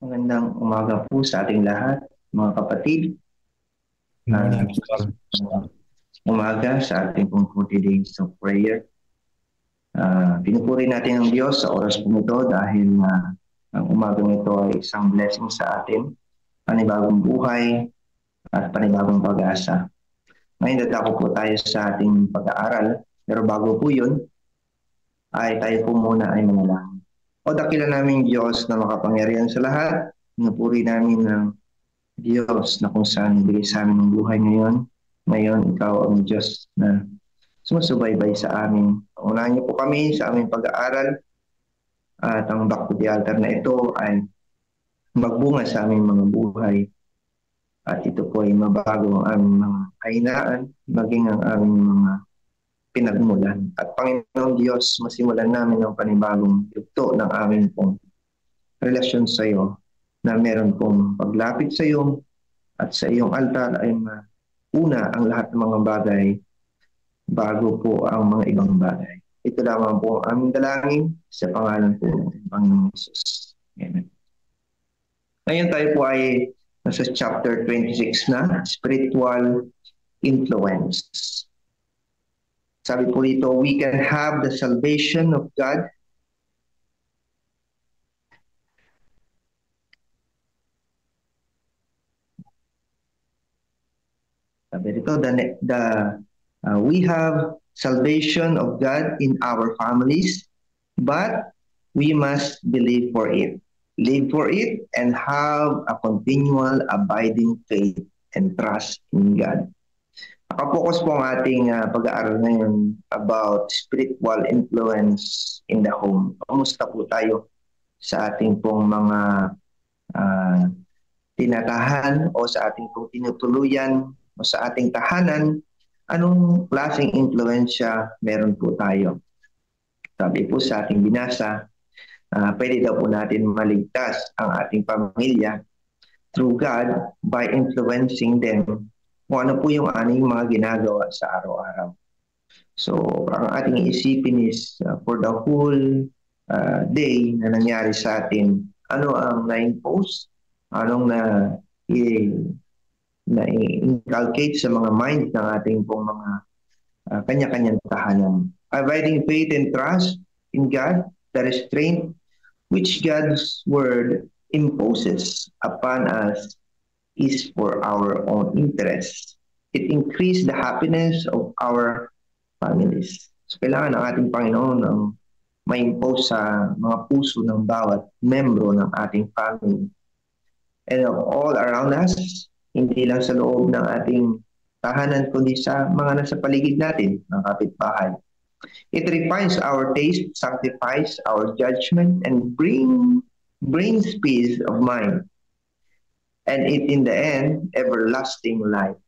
Magandang umaga po sa ating lahat, mga kapatid. Umaga sa ating pong 40 days of prayer. Pinupuri natin ang Diyos sa oras po ito dahil ang umagang ito ay isang blessing sa atin, panibagong buhay at panibagong pag-asa. Ngayon dadako po tayo sa ating pag-aaral, pero bago po yun, ay tayo po muna ay manalangin. O dakila namin Diyos na makapangyarihan sa lahat, pinupuri namin ng Diyos na kung saan bigay sa amin ng buhay ngayon. Ngayon, ikaw ang Diyos na sumusubaybay sa amin. Unahin niyo po kami sa aming pag-aaral at ang Back to the Altar na ito ay magbunga sa aming mga buhay. At ito po ay mabago ang aming mga kahinaan, maging ang aming mga pinagmulan. At Panginoon Diyos, masimulan namin ang panibagong yugto ng aming pong relasyon sa iyo na meron pong paglapit sa iyo at sa iyong altar ay una ang lahat ng mga bagay bago po ang mga ibang bagay. Ito lamang po ang aming dalangin sa pangalan po ng Panginoon Jesus. Amen. Ngayon tayo po ay nasa chapter 26 na, Spiritual Influence. Sabi po dito, we can have the salvation of God sabi dito, we have salvation of God in our families, but we must believe for it, live for it, and have a continual abiding faith and trust in God. Nakapokus po ang ating pag-aaral ngayon about spiritual influence in the home. Kamusta po tayo sa ating pong mga tinatahan o sa ating pong tinutuluyan o sa ating tahanan? Anong klaseng influensya meron po tayo? Sabi po sa ating binasa, pwede daw po natin maligtas ang ating pamilya through God by influencing them kung ano po yung aning mga ginagawa sa araw-araw. So, ang ating isipin is for the whole day na nangyari sa atin, ano ang na-impose, anong na-inculcate sa mga mind ng ating pong mga kanya-kanyang tahanan. Abiding faith and trust in God, the restraint which God's word imposes upon us is for our own interest. It increases the happiness of our families. So kailangan ng ating Panginoon ang ma-impose sa mga puso ng bawat membro ng ating family. And all around us, hindi lang sa loob ng ating tahanan, kundi sa mga nasa paligid natin, ng kapitbahay. It refines our taste, sanctifies our judgment, and brings peace of mind. And it, in the end, everlasting life.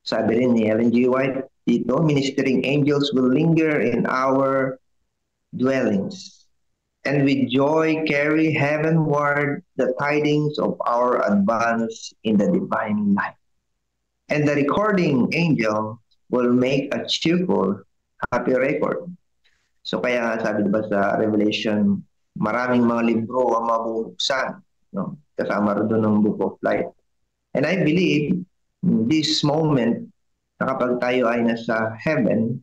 Sabi rin ni Ellen G. White dito, ministering angels will linger in our dwellings, and with joy carry heavenward the tidings of our advance in the divine life. And the recording angel will make a cheerful, happy record. So kaya sabi diba sa Revelation, maraming mga libro ang mabubuksan, no? Kasama rin doon ng Book of Life. And I believe this moment na kapag tayo ay nasa heaven,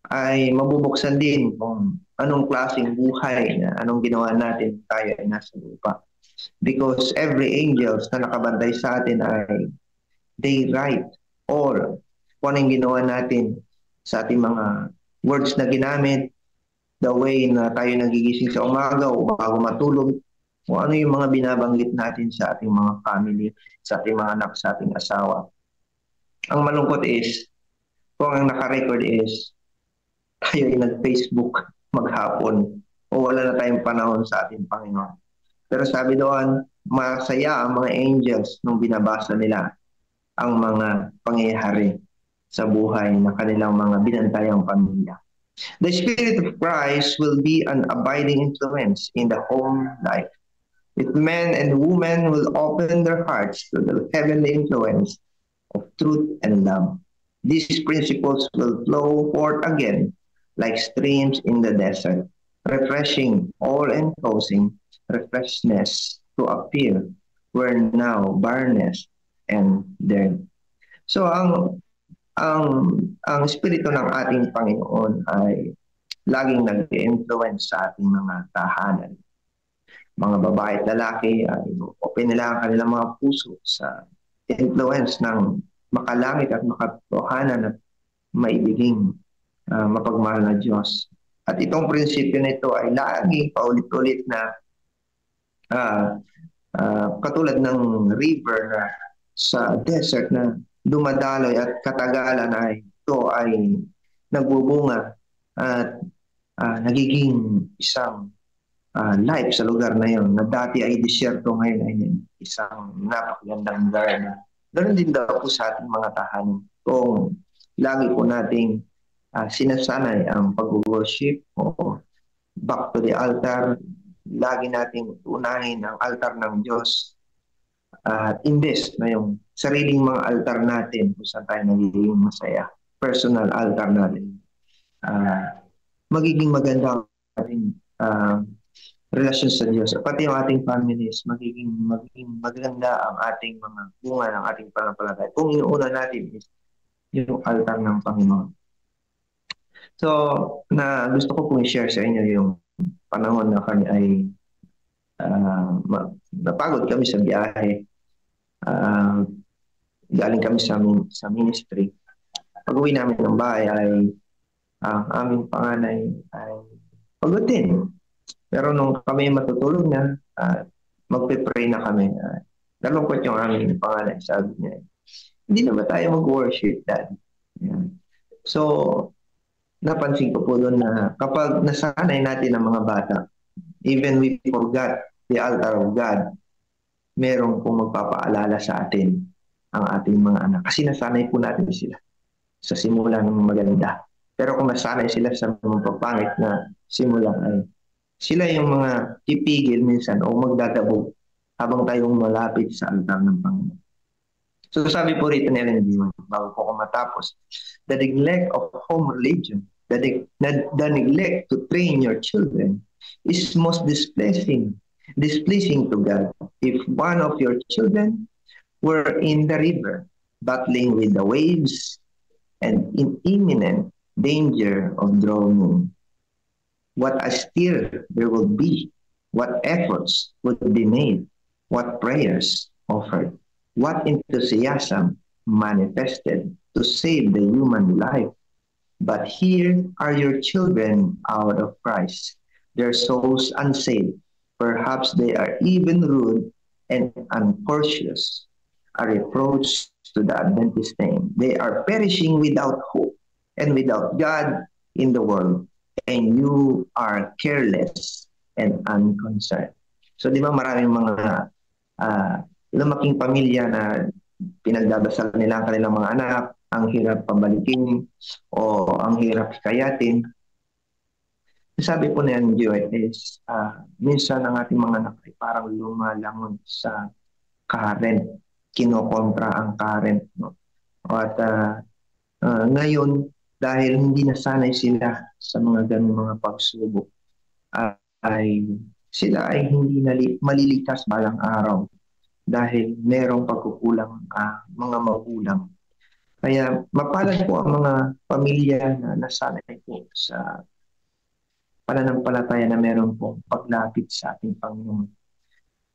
ay mabubuksan din kung anong klaseng buhay na anong ginawa natin tayo ay nasa lupa. Because every angels na nakabantay sa atin ay they write all kung anong ginawa natin sa ating mga words na ginamit, the way na tayo nagigising sa umaga o bago matulog, kung ano yung mga binabanggit natin sa ating mga family, sa ating mga anak, sa ating asawa. Ang malungkot is, kung ang naka-record is, tayo ay nag-Facebook maghapon o wala na tayong panahon sa ating Panginoon. Pero sabi doon, masaya ang mga angels nung binabasa nila ang mga pangyayari sa buhay ng kanilang mga binantayang pamilya. The Spirit of Christ will be an abiding influence in the home life. If men and women will open their hearts to the heavenly influence of truth and love, these principles will flow forth again like streams in the desert, refreshing all-encompassing refreshness to appear where now barrenness and death. So ang espiritu ng ating Panginoon ay laging nag-influence sa ating mga tahanan. Mga babae at lalaki ay open nila ang kanilang mga puso sa influence ng makalangit at makatotohanan at maibiging mapagmahal na Diyos. At itong prinsipyo nito ay laging paulit-ulit na katulad ng river na sa desert na dumadaloy at katagalan ay ito ay nagbubunga at nagiging isang life sa lugar na yon na dati ay disyerto, ngayon ay isang napakagandang lugar na ganoon din daw po sa ating mga tahanan kung lagi po nating sinasanay ang pag-worship o back to the altar, lagi nating unahin ang altar ng Diyos at invest na yung sariling mga altar natin kung saan tayo nagiging masaya, personal altar natin. Magiging maganda ang relasyon sa Diyos. Pati yung ating families, magiging maganda ang ating mga bunga ng ating pananampalataya. Kung inuuna natin is yung altar ng Panginoon. So, gusto ko pong i-share sa inyo yung panahon na kami ay napagod kami sa biyahe. Galing kami sa ministry. Pag-uwi namin ng bahay ay ang aming panganay ay pagod din. Pero nung kami matutulog na, magpe-pray na kami. Nalungkot yung aming panganay. Sabi niya, hindi na ba tayo mag-worship, Dad? Yan. So, napansin ko po doon na kapag nasanay natin ang mga bata, even we forgot the altar of God, merong pong magpapaalala sa atin ang ating mga anak. Kasi nasanay po natin sila sa simula ng maganda. Pero kung nasanay sila sa mga papangit na simula ay sila yung mga pipigil minsan o magdadabog habang tayong malapit sa altar ng Panginoon. So sabi po rito ni Ellen G. bago po ako matapos, the neglect of home religion, the neglect to train your children is most displeasing to God. If one of your children were in the river, battling with the waves and in imminent danger of drowning, what a stir there will be, what efforts would be made, what prayers offered, what enthusiasm manifested to save the human life. But here are your children out of Christ, their souls unsaved. Perhaps they are even rude and uncourteous, a reproach to the Adventist name. They are perishing without hope and without God in the world, and you are careless and unconcerned. So di ba maraming mga lumaking pamilya na pinagdadasal nila ang kanilang mga anak, ang hirap pabalikin o ang hirap hikayatin. Sabi po na yan, Joy, is minsan ang ating mga anak ay parang lumalangon sa current, kinokontra ang current. No? At ngayon, dahil hindi nasanay sila sa mga ganung mga pagsubok, ay sila ay hindi maliligtas balang araw dahil merong pagkukulang mga magulang. Kaya mapalad po ang mga pamilya na nasanay po sa pananampalataya na meron pong paglapit sa ating Panginoon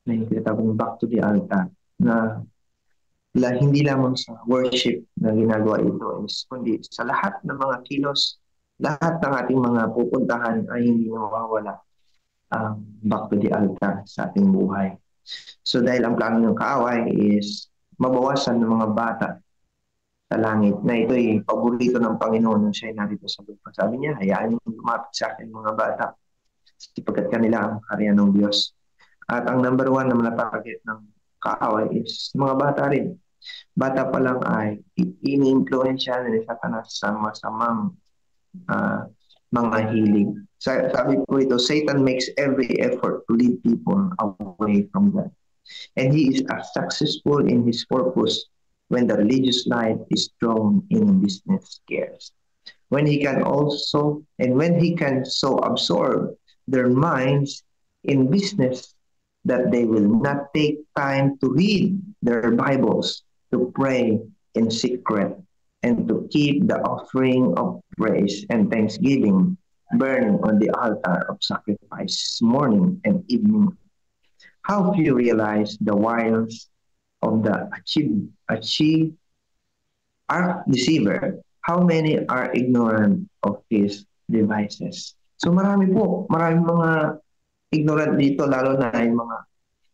na yung tinatawag back to the altar, na hindi lamang sa worship na ginagawa ito is kundi sa lahat ng mga kilos, lahat ng ating mga pupuntahan ay hindi nawawala ang back to the altar sa ating buhay. So dahil ang plano ng kaaway is mabawasan ng mga bata sa langit, na ito ay paborito ng Panginoon nung siya ay narito sa lupa. Sabi niya, hayaan niyo lumapit sa akin mga bata. sapagkat kanila ang kaharian ng Diyos. At ang number one na manatarget ng kaaway is mga bata rin. Bata pa lang ay ini-influensya ni Satanas sa masamang mga hilig. Sabi po ito, Satan makes every effort to lead people away from God. And he is successful in his purpose when the religious life is thrown in business cares. When he can so absorb their minds in business that they will not take time to read their Bibles, to pray in secret, and to keep the offering of praise and thanksgiving burning on the altar of sacrifice morning and evening. How few realize the wiles of the deceiver? How many are ignorant of his devices? So marami mga ignorant dito, lalo na yung mga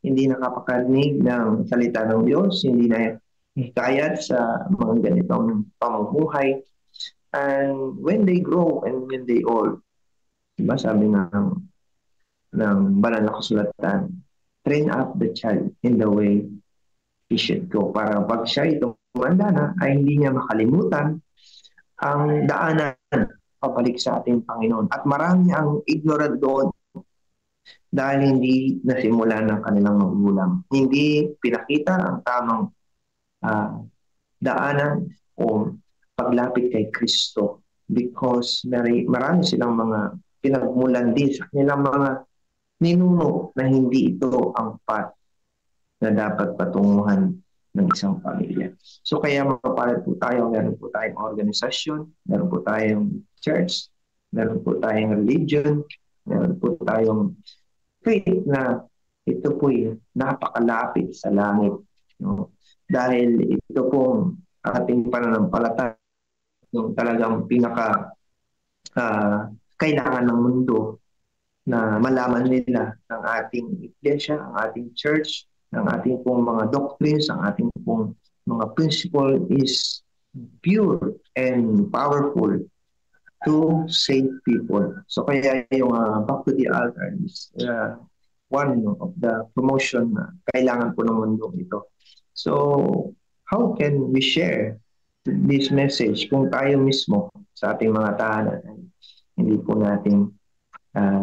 hindi nakapakarinig ng salita ng Diyos, hindi na hikayat sa mga ganitong pamumuhay. And when they grow and when they old, diba sabi ng banal na kasulatan, train up the child in the way he should go. Para pag siya tumanda na, ay hindi niya makalimutan ang daanan pabalik sa ating Panginoon. At marami ang ignorant doon dahil hindi nasimulan ng kanilang magulang. Hindi pinakita ang tamang daanan o paglapit kay Kristo, because marami silang mga pinagmulan din sa kanilang mga ninuno na hindi ito ang path na dapat patunguhan ng isang pamilya. So kaya mapapalad po tayo, meron po tayong organisasyon, meron po tayong church, meron po tayong religion, meron po tayong faith na ito po'y napakalapit sa langit. No? Dahil ito pong ating pananampalataya, yung talagang pinaka kailangan ng mundo na malaman nila ng ating iglesia, ang ating church, ng ating pong mga doctrines, ang ating pong mga principle is pure and powerful to save people. So kaya yung back to the altar is one of the promotion na kailangan po ng mundo ito. So how can we share this message kung tayo mismo sa ating mga tahanan ay hindi po natin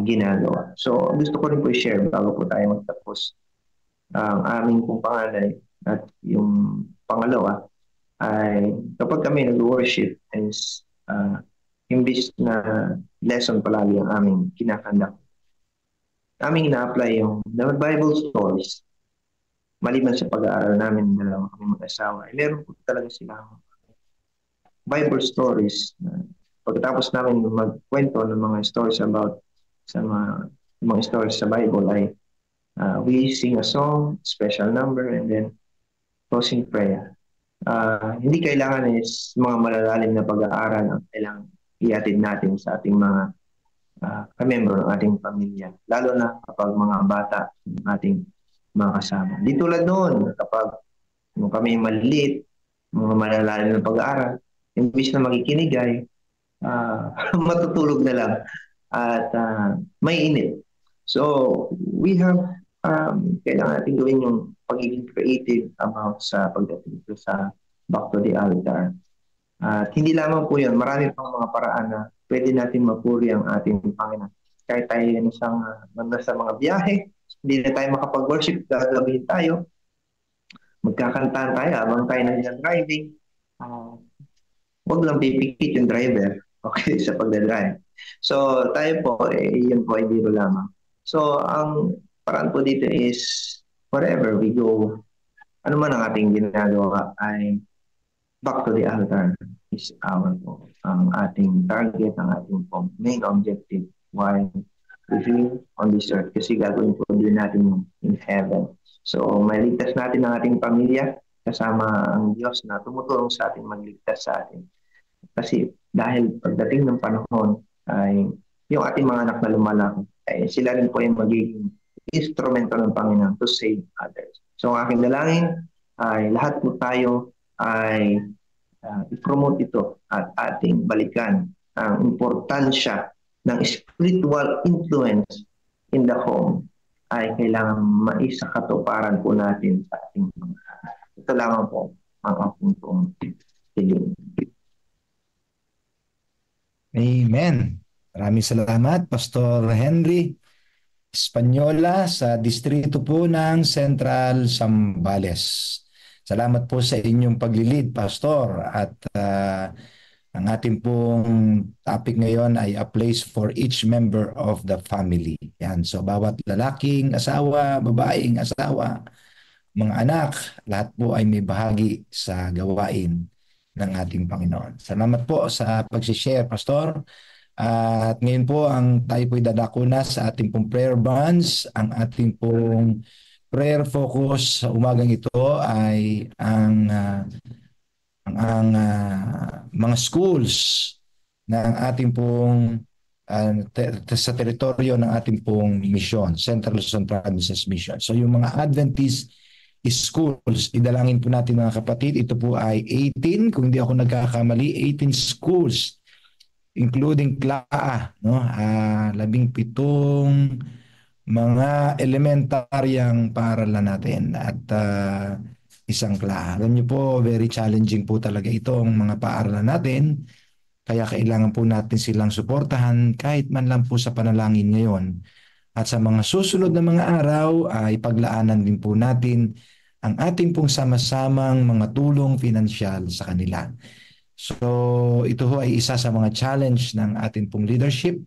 ginagawa? So gusto ko rin po i-share bago po tayo magtapos. Ang aming pong panganay at yung pangalawa ay kapag kami nag-worship is imbis na lesson palagi ang aming kinakandak. Aming ina-apply yung Bible stories. Maliban sa pag-aaral namin dalawa kami mag-asawa, ay meron po talaga silang Bible stories. Pagkatapos namin magkwento ng mga stories about sa mga stories sa Bible ay we sing a song, special number, and then closing prayer. Hindi kailangan is mga malalalim na pag-aaral ang kailangan iatid natin sa ating mga kamembro ng ating pamilya. Lalo na kapag mga bata ng ating mga kasama. Di tulad noon, kapag kami maliliit, mga malalalim na pag-aaral, imbis na makikinig ay matutulog na lang at may init. So, we have kailangan natin gawin yung pagiging creative about sa pagdating sa back to the altar. At hindi lamang po yun, marami pang mga paraan na pwede natin mapuri ang ating Panginoon. Kahit tayo nasa mga biyahe, hindi na tayo makapag-worship, gagawin tayo. Magkakantahan tayo habang tayo nandiyan driving. Huwag lang pipikit yung driver sa pagdadrive. So tayo po, yun po ay biro lamang. So ang paraan po dito is wherever we go, ano man ang ating ginagawa ay back to the altar is ang ating target, ang ating main objective while living on this earth, kasi gagawin po din natin in heaven. So maligtas natin ang ating pamilya kasama ang Diyos na tumutulong sa atin magligtas sa atin. Kasi dahil pagdating ng panahon ay yung ating mga anak na lumalaki, ay sila rin po yung magiging instrumento ng Panginoon to save others. So ang aking dalangin ay lahat po tayo ay i-promote ito at ating balikan ang importansya ng spiritual influence in the home ay kailangan maisakatuparan po natin sa ating mga anak. Ito lamang po ang aking pong hiling. Amen. Maraming salamat, Pastor Henry Espanyola sa distrito po ng Central Zambales. Salamat po sa inyong paglilid, Pastor. At ang ating pong topic ngayon ay a place for each member of the family. Yan. So bawat lalaking asawa, babaeng asawa, mga anak, lahat po ay may bahagi sa gawain ng ating Panginoon. Salamat po sa pag-share, Pastor. At ngayon po tayo po'y dadako na sa ating pong prayer bands. Ang ating pong prayer focus sa umagang ito ay ang mga schools ng ating pong sa teritoryo ng ating pong mission, Central Luzon Provinces Mission. So yung mga Adventist schools, idalangin po natin mga kapatid, ito po ay 18, kung hindi ako nagkakamali, 18 schools including CLAA, no? 17 mga elementaryang paaralan natin at isang CLAA. Alam niyo po, very challenging po talaga itong mga paaralan natin. Kaya kailangan po natin silang suportahan kahit man lang po sa panalangin ngayon. At sa mga susunod na mga araw ay paglaanan din po natin ang ating pong sama-samang mga tulong pinansyal sa kanila. So ito ho ay isa sa mga challenge ng ating pong leadership.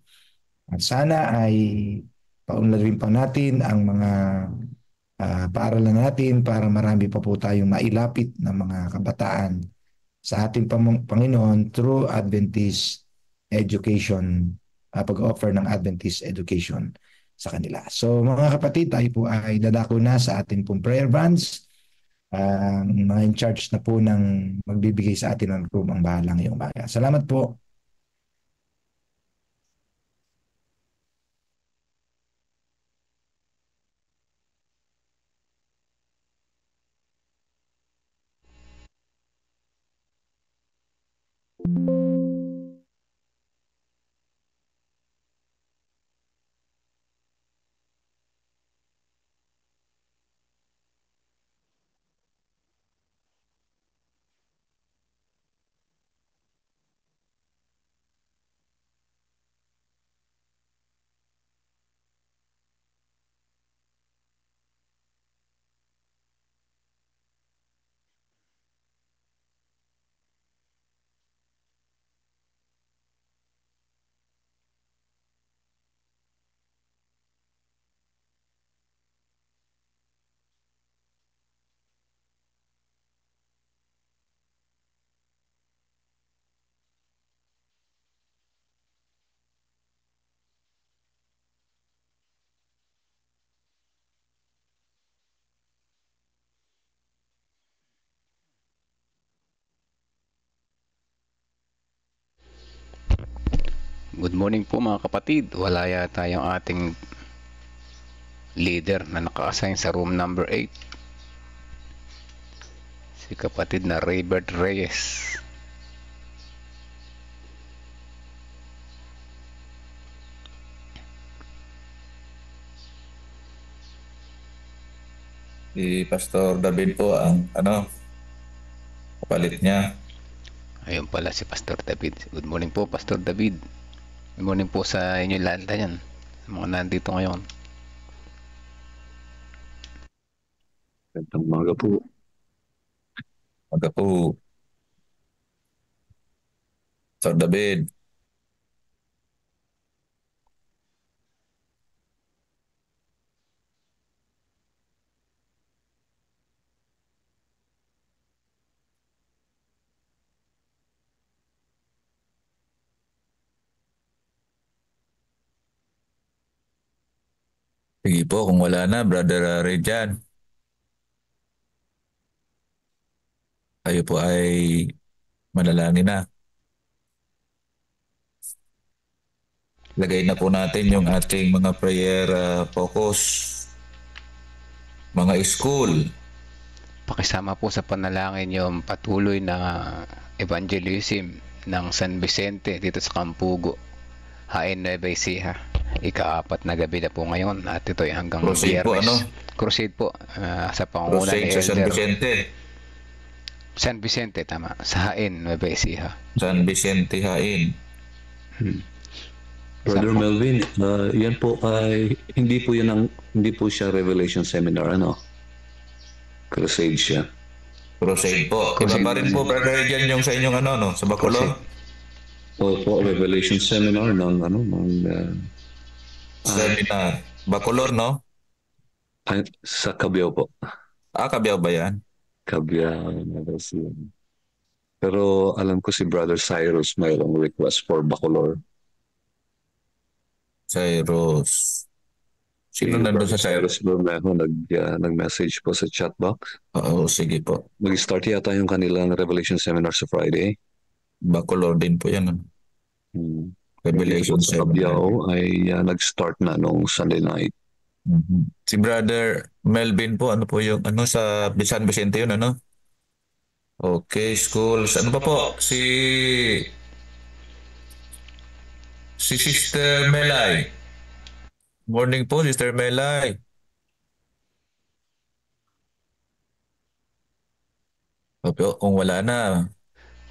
At sana ay paunlarin pa natin ang mga paaralan natin para marami pa po tayong mailapit na mga kabataan sa ating Panginoon through Adventist education, pag-offer ng Adventist education sa kanila. So mga kapatid, tayo po ay dadako na sa ating pong prayer bands. Mga in charge na po ng magbibigay sa atin ng room ang bahala ngayong umaga. Salamat po. Good morning po mga kapatid. Wala yata yung ating leader na naka-assign sa room number 8. Si kapatid na Raybert Reyes. Si Pastor David po ang kapalit niya. Ayun pala si Pastor David. Good morning po Pastor David. Good morning po sa inyo lahat yan, sa mga nandito ngayon. Gandang umaga po. Umaga po. Pastor David. Sige po, kung wala na, Brother Rejan. Kayo po ay manalangin na. Lagay na po natin yung ating mga prayer focus. Mga school. Pakisama po sa panalangin yung patuloy na evangelism ng San Vicente dito sa Campugo, Hain Nueva Ecija. ika-4 na gabi na po ngayon at ito ay hanggang Crusade po, Biyernes. ano? Crusade po sa pangunguna ni Crusade sa San Elder Vicente. San Vicente, tama. Sa Hain, Nueva Ecija. San Vicente, Hain. Brother Melvin, yan po ay hindi po siya Revelation Seminar, ano? Crusade siya. Crusade po. Iba pa rin po, Brother Jan, yung sa inyong ano, no? Sa Bacolod. Po, Revelation Seminar ng Seminar. Bacolod, no? Sa Cabiao po. Cabiao ba yan? Cabiao. Pero alam ko si Brother Cyrus mayroong request for Bacolod. Cyrus. Sino nandun sa Cyrus? Bermejo nag-message po sa chat box. Oo, sige po. Mag-start yata yung kanilang Revelation Seminar sa Friday. Bacolod din po yan. Revelation sa Cabiao ay nag-start na nung Sunday night. Si Brother Melvin po, ano po yung ano sa San Vicente yun, ano? Okay, schools. Ano pa po? Si Sister Melay. Morning po, Sister Melay. Okay, kung wala na,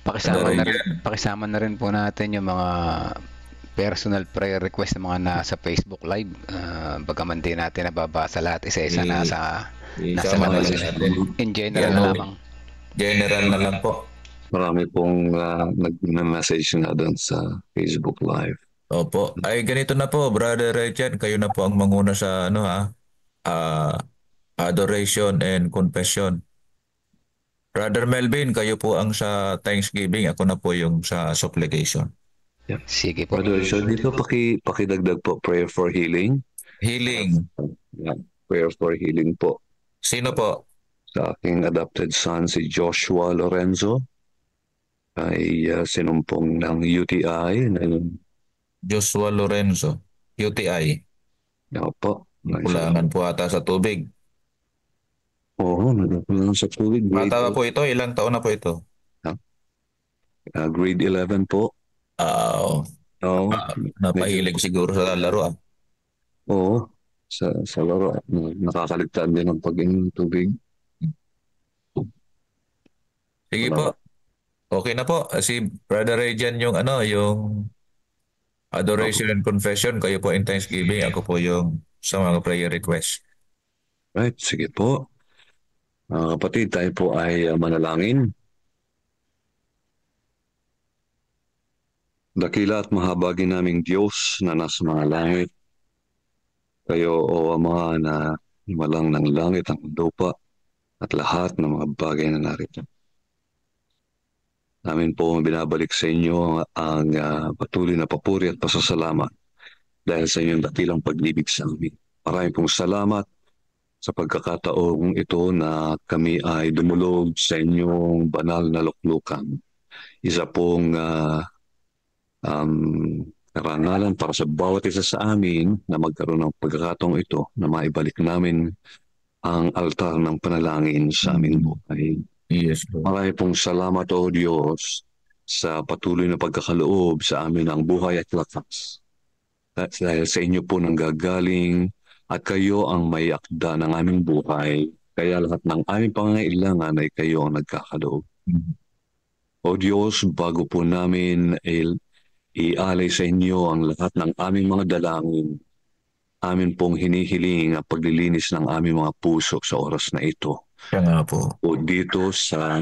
pakisama na rin po natin yung mga personal prayer request ng mga nasa Facebook Live. Bagaman din natin nababasa lahat isa-isa nasa labas. In general na lamang. General na lang po. Marami pong nag-message na doon sa Facebook Live. Opo. Ay, ganito na po, Brother Richard. Kayo na po ang manguna sa adoration and confession. Brother Melvin, kayo po ang sa Thanksgiving. Ako na po yung sa supplication. Yeah. Sige po. Brother Richard, dito pakidagdag po prayer for healing. Healing. Yeah, prayer for healing po. Sino po? Sa aking adopted son, si Joshua Lorenzo. Ay sinumpong ng UTI. Joshua Lorenzo, UTI. Opo. Kulangan po ata sa tubig. Oo, nagkulangan sa tubig. Bata pa po ito? Ilang taon na po ito? Grade 11 po. Napahilig siguro sa laro. Oo, sa laro. Nakakaligtaan din ang pag-inom ng tubig. Sige po. Okay na po. Si Brother Rejan yung yung adoration and confession. Kayo po in Thanksgiving. Ako po yung sa mga prayer request. Right, sige po. Kapatid, tayo po ay manalangin. Dakila at mahabagin naming Diyos na nasa mga langit. Kayo, O Ama, na himalang ng langit ang lupa at lahat ng mga bagay na narito. Namin po binabalik sa inyo ang patuloy na papuri at pasasalamat dahil sa inyong dakilang pag-ibig sa amin. Maraming pong salamat sa pagkakataong ito na kami ay dumulog sa inyong banal na luklukan. Isa pong karangalan para sa bawat isa sa amin na magkaroon ng pagkakataong ito na maibalik namin ang altar ng panalangin sa aming buhay. Yes, Maraming pong salamat, O Diyos, sa patuloy na pagkakaloob sa amin ng buhay at lakas. Dahil sa inyo po nang gagaling at kayo ang may akda ng aming buhay, kaya lahat ng aming pangangailangan ay kayo ang nagkakaloob. O Diyos, bago po namin ialay sa inyo ang lahat ng aming mga dalangin, amin pong hinihiling ang paglilinis ng aming mga puso sa oras na ito. Kaya nga po. O dito sa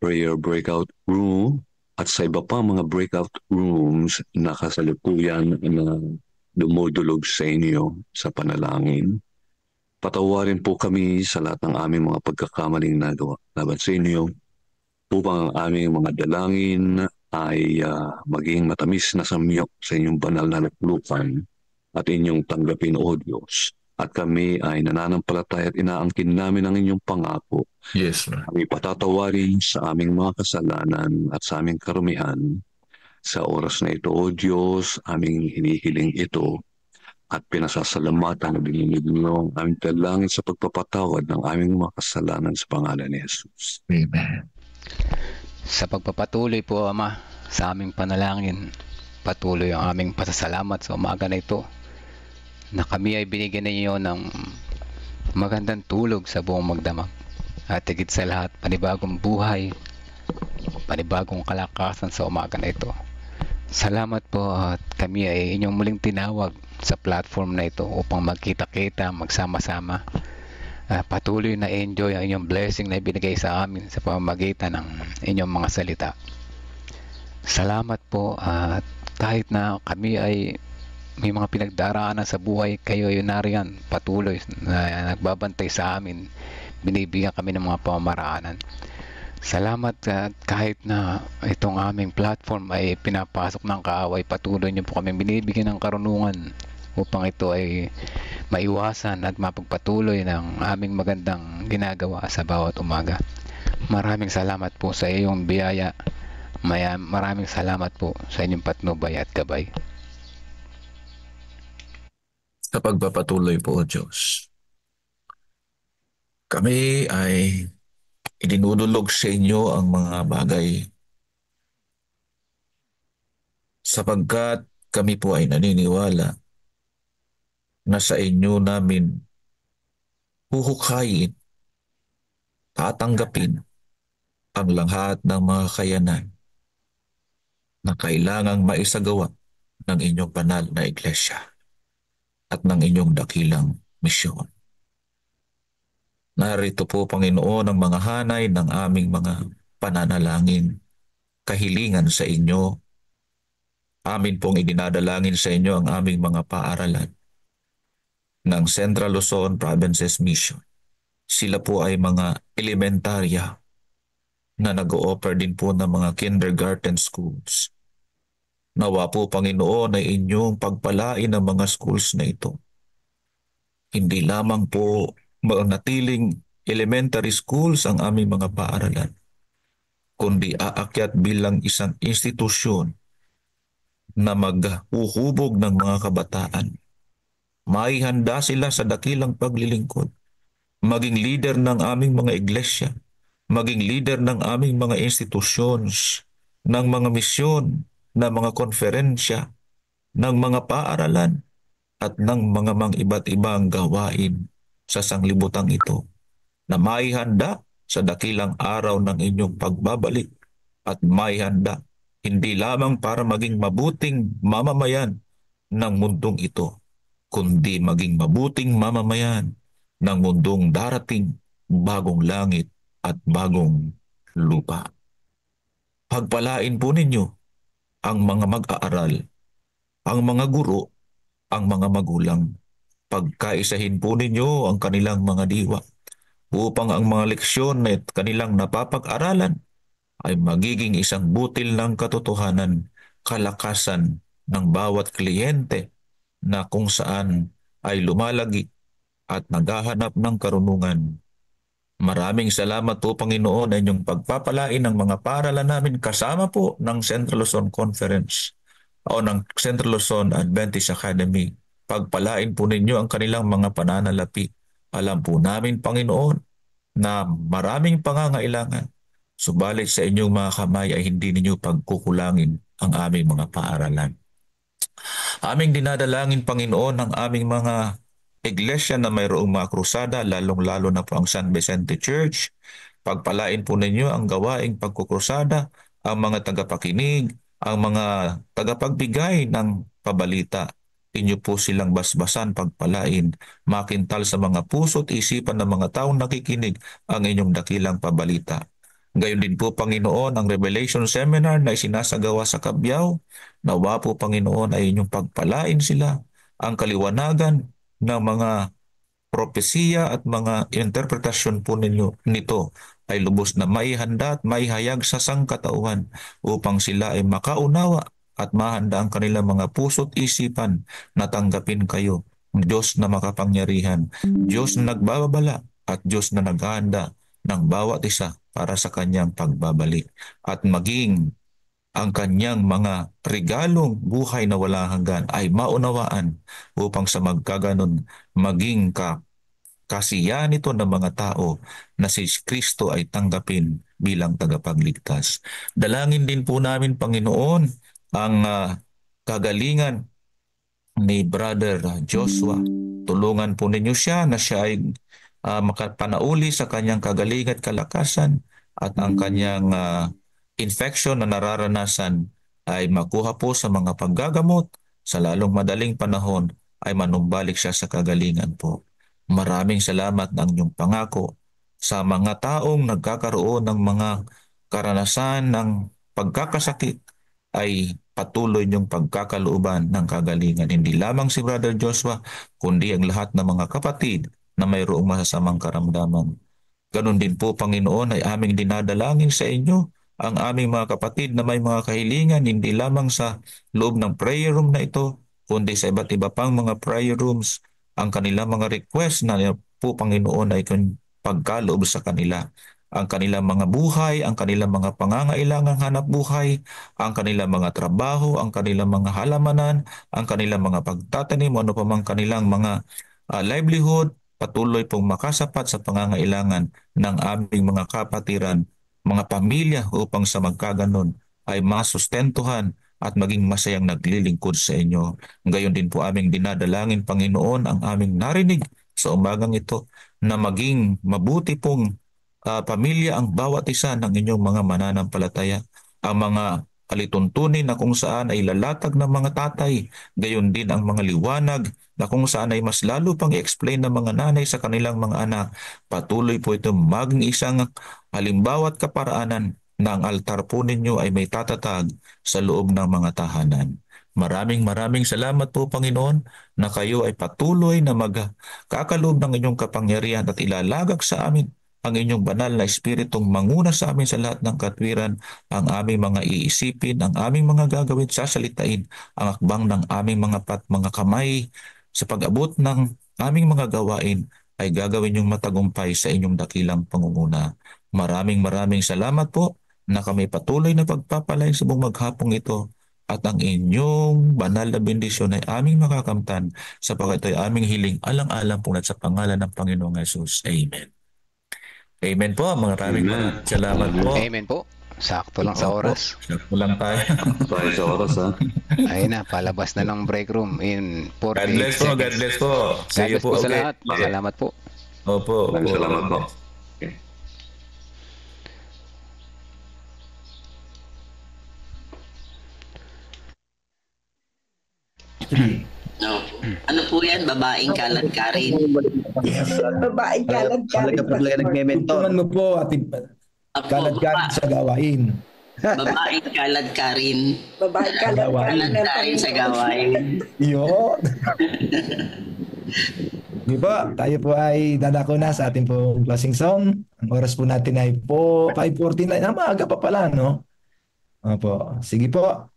prayer breakout room at sa iba pa mga breakout rooms na kasalukuyan na dumudulog sa inyo sa panalangin. Patawarin po kami sa lahat ng aming mga pagkakamaling nagawa laban sa inyo upang ang aming mga dalangin ay maging matamis na samyok sa inyong banal na luklukan at inyong tanggapin, O Diyos. At kami ay nananampalataya at inaangkin namin ang inyong pangako. Yes, Lord. Kami patatawarin sa aming mga kasalanan at sa aming karumihan. Sa oras na ito, O Diyos, aming hinihiling ito at pinasasalamatan na dininig niyo ang aming dalangin sa pagpapatawad ng aming mga kasalanan sa pangalan ni Jesus. Amen. Sa pagpapatuloy po, Ama, sa aming panalangin, patuloy ang aming pasasalamat sa umaga na ito na kami ay binigyan ninyo ng magandang tulog sa buong magdamag. At higit sa lahat, panibagong buhay, panibagong kalakasan sa umaga na ito. Salamat po at kami ay inyong muling tinawag sa platform na ito upang magkita-kita, magsama-sama. Patuloy na enjoy ang inyong blessing na ibinigay sa amin sa pamamagitan ng inyong mga salita. Salamat po at kahit na kami ay may mga pinagdaraanan sa buhay, kayo ay nariyan patuloy na nagbabantay sa amin, binibigyan kami ng mga pamamaraanan. Salamat at kahit na itong aming platform ay pinapasok ng kaaway, patuloy niyo po kami binibigyan ng karunungan upang ito ay maiwasan at mapagpatuloy ng aming magandang ginagawa sa bawat umaga. Maraming salamat po sa iyong biyaya. Maraming salamat po sa inyong patnubay at gabay. Sa pagpapatuloy po, Diyos, kami ay idinudulog sa inyo ang mga bagay sapagkat kami po ay naniniwala na sa inyo namin huhukayin, tatanggapin ang lahat ng mga kayanan na kailangang maisagawa ng inyong banal na iglesia at ng inyong dakilang misyon. Narito po, Panginoon, ang mga hanay ng aming mga pananalangin, kahilingan sa inyo. Amin pong idinadalangin sa inyo ang aming mga paaralan ng Central Luzon Provinces Mission. Sila po ay mga elementarya na nag-o-offer din po ng mga kindergarten schools. Nawa po, Panginoon, ay inyong pagpalain ang mga schools na ito. Hindi lamang po manatiling elementary schools ang aming mga paaralan, kundi aakyat bilang isang institusyon na maghuhubog ng mga kabataan. May handa sila sa dakilang paglilingkod, maging leader ng aming mga iglesia, maging leader ng aming mga institutions, ng mga misyon, ng mga konferensya, ng mga paaralan, at ng mga iba't ibang gawain sa sanglibutang ito, na may handa sa dakilang araw ng inyong pagbabalik at may handa hindi lamang para maging mabuting mamamayan ng mundong ito, kundi maging mabuting mamamayan ng mundong darating, bagong langit at bagong lupa. Pagpalain po ninyo ang mga mag-aaral, ang mga guro, ang mga magulang. Pagkaisahin po ninyo ang kanilang mga diwa upang ang mga leksyon na kanilang napapag-aralan ay magiging isang butil ng katotohanan, kalakasan ng bawat kliyente na kung saan ay lumalagi at naghahanap ng karunungan. Maraming salamat po, Panginoon, ay inyong pagpapalain ng mga paaralan namin kasama po ng Central Luzon Conference o ng Central Luzon Adventist Academy. Pagpalain po ninyo ang kanilang mga pananalapi. Alam po namin, Panginoon, na maraming pangangailangan, subalit sa inyong mga kamay ay hindi ninyo pagkukulangin ang aming mga paaralan. Aming dinadalangin, Panginoon, ang aming mga iglesia na mayroong mga krusada, lalong-lalo na po ang San Vicente Church. Pagpalain po ninyo ang gawaing pagkukrusada, ang mga tagapakinig, ang mga tagapagbigay ng pabalita. Inyo po silang basbasan, pagpalain, makintal sa mga puso at isipan ng mga taong nakikinig ang inyong dakilang pabalita. Gayon din po, Panginoon, ang Revelation Seminar na isinasagawa sa Cabiao. Nawa po, Panginoon, ay inyong pagpalain sila, ang kaliwanagan ng mga propesiya at mga interpretasyon po nito ay lubos na maihanda at maihayag sa sangkatauhan upang sila ay makaunawa at mahanda ang kanilang mga puso't isipan na tanggapin kayo, Diyos na makapangyarihan, Diyos na nagbababala at Diyos na naghahanda ng bawat isa para sa kanyang pagbabalik at maging ang kanyang mga regalong buhay na walang hanggan ay maunawaan upang sa magkaganon maging kasiyahan ito ng mga tao na si Kristo ay tanggapin bilang tagapagligtas. Dalangin din po namin, Panginoon, ang kagalingan ni Brother Joshua. Tulungan po ninyo siya na siya ay makapanauli sa kanyang kagalingan at kalakasan at ang kanyang infection na nararanasan ay makuha po sa mga paggagamot sa lalong madaling panahon ay manumbalik siya sa kagalingan po. Maraming salamat ng inyong pangako sa mga taong nagkakaroon ng mga karanasan ng pagkakasakit ay patuloy niyong pagkakalooban ng kagalingan. Hindi lamang si Brother Joshua, kundi ang lahat ng mga kapatid na mayroong masasamang karamdaman. Ganon din po, Panginoon, ay aming dinadalangin sa inyo ang aming mga kapatid na may mga kahilingan, hindi lamang sa loob ng prayer room na ito, kundi sa iba't iba pang mga prayer rooms, ang kanilang mga request na po, Panginoon, ay pagkaloob sa kanila. Ang kanilang mga buhay, ang kanilang mga pangangailangang hanap buhay, ang kanilang mga trabaho, ang kanilang mga halamanan, ang kanilang mga pagtatanim, ano pa mang kanilang mga livelihood, patuloy pong makasapat sa pangangailangan ng aming mga kapatiran, mga pamilya upang sa magkaganon ay masustentuhan at maging masayang naglilingkod sa inyo. Gayon din po aming dinadalangin, Panginoon, ang aming narinig sa umagang ito na maging mabuti pong pamilya ang bawat isa ng inyong mga mananampalataya. Ang mga kalituntunin na kung saan ay lalatag ng mga tatay, gayon din ang mga liwanag na kung saan ay mas lalo pang i-explain ng mga nanay sa kanilang mga anak. Patuloy po ito maging isang halimbawa at kaparaanan na ang altar po ninyo ay may tatatag sa loob ng mga tahanan. Maraming salamat po, Panginoon, na kayo ay patuloy na magkakaloob ng inyong kapangyarihan at ilalagak sa amin ang inyong banal na espiritong manguna sa amin sa lahat ng katwiran, ang aming mga iisipin, ang aming mga gagawin, sasalitain, ang akbang ng aming mga kamay sa pag-abot ng aming mga gawain ay gagawin yung matagumpay sa inyong dakilang pangunguna. Maraming salamat po na kami patuloy na pagpapalay sa buong maghapong ito at ang inyong banal na bendisyon ay aming makakamtan sapagkat ito ay aming hiling alang-alang po sa pangalan ng Panginoong Hesus. Amen. Amen po. Maraming salamat po. Amen po. Sakto lang sa oras. Sakto lang tayo. Tayo sa oras, ha? Ayun na, palabas na ng break room in 48 God bless po, seconds. God bless po. God bless po sa lahat. Salamat po. Opo. Maraming salamat po. No. Ano po yan? Babaeng kalad-karin. Babaeng kalad-karin. Tulungan mo po at kalad-karin sa gawain. Babaeng kalad-karin. Babaeng kalad-karin sa gawain. Yun. Di ba? Tayo po ay dadako na sa ating po closing song. Ang oras po natin ay 5:49. Maaga pa pala, no? Opo. Sige po.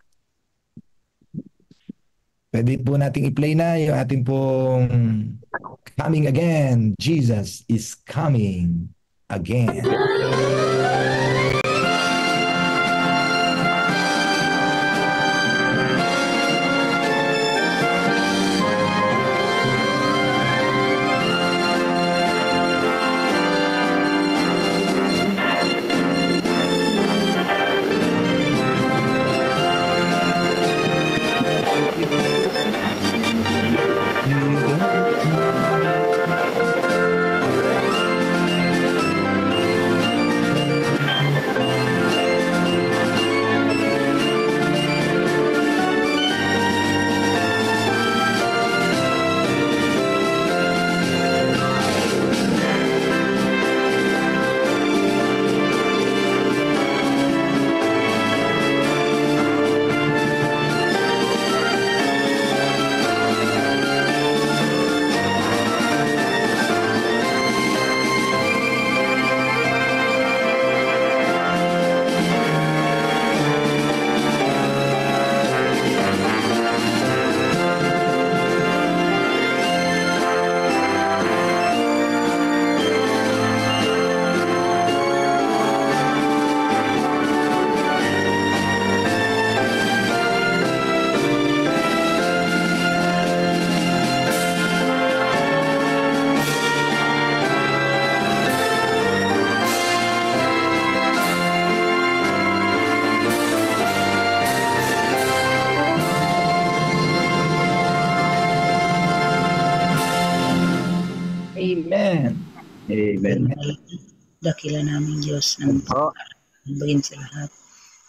Pwede po nating i-play na yung ating pong Coming Again. Jesus is coming again. Amen. Dakila namin Diyos ng bagin sa lahat.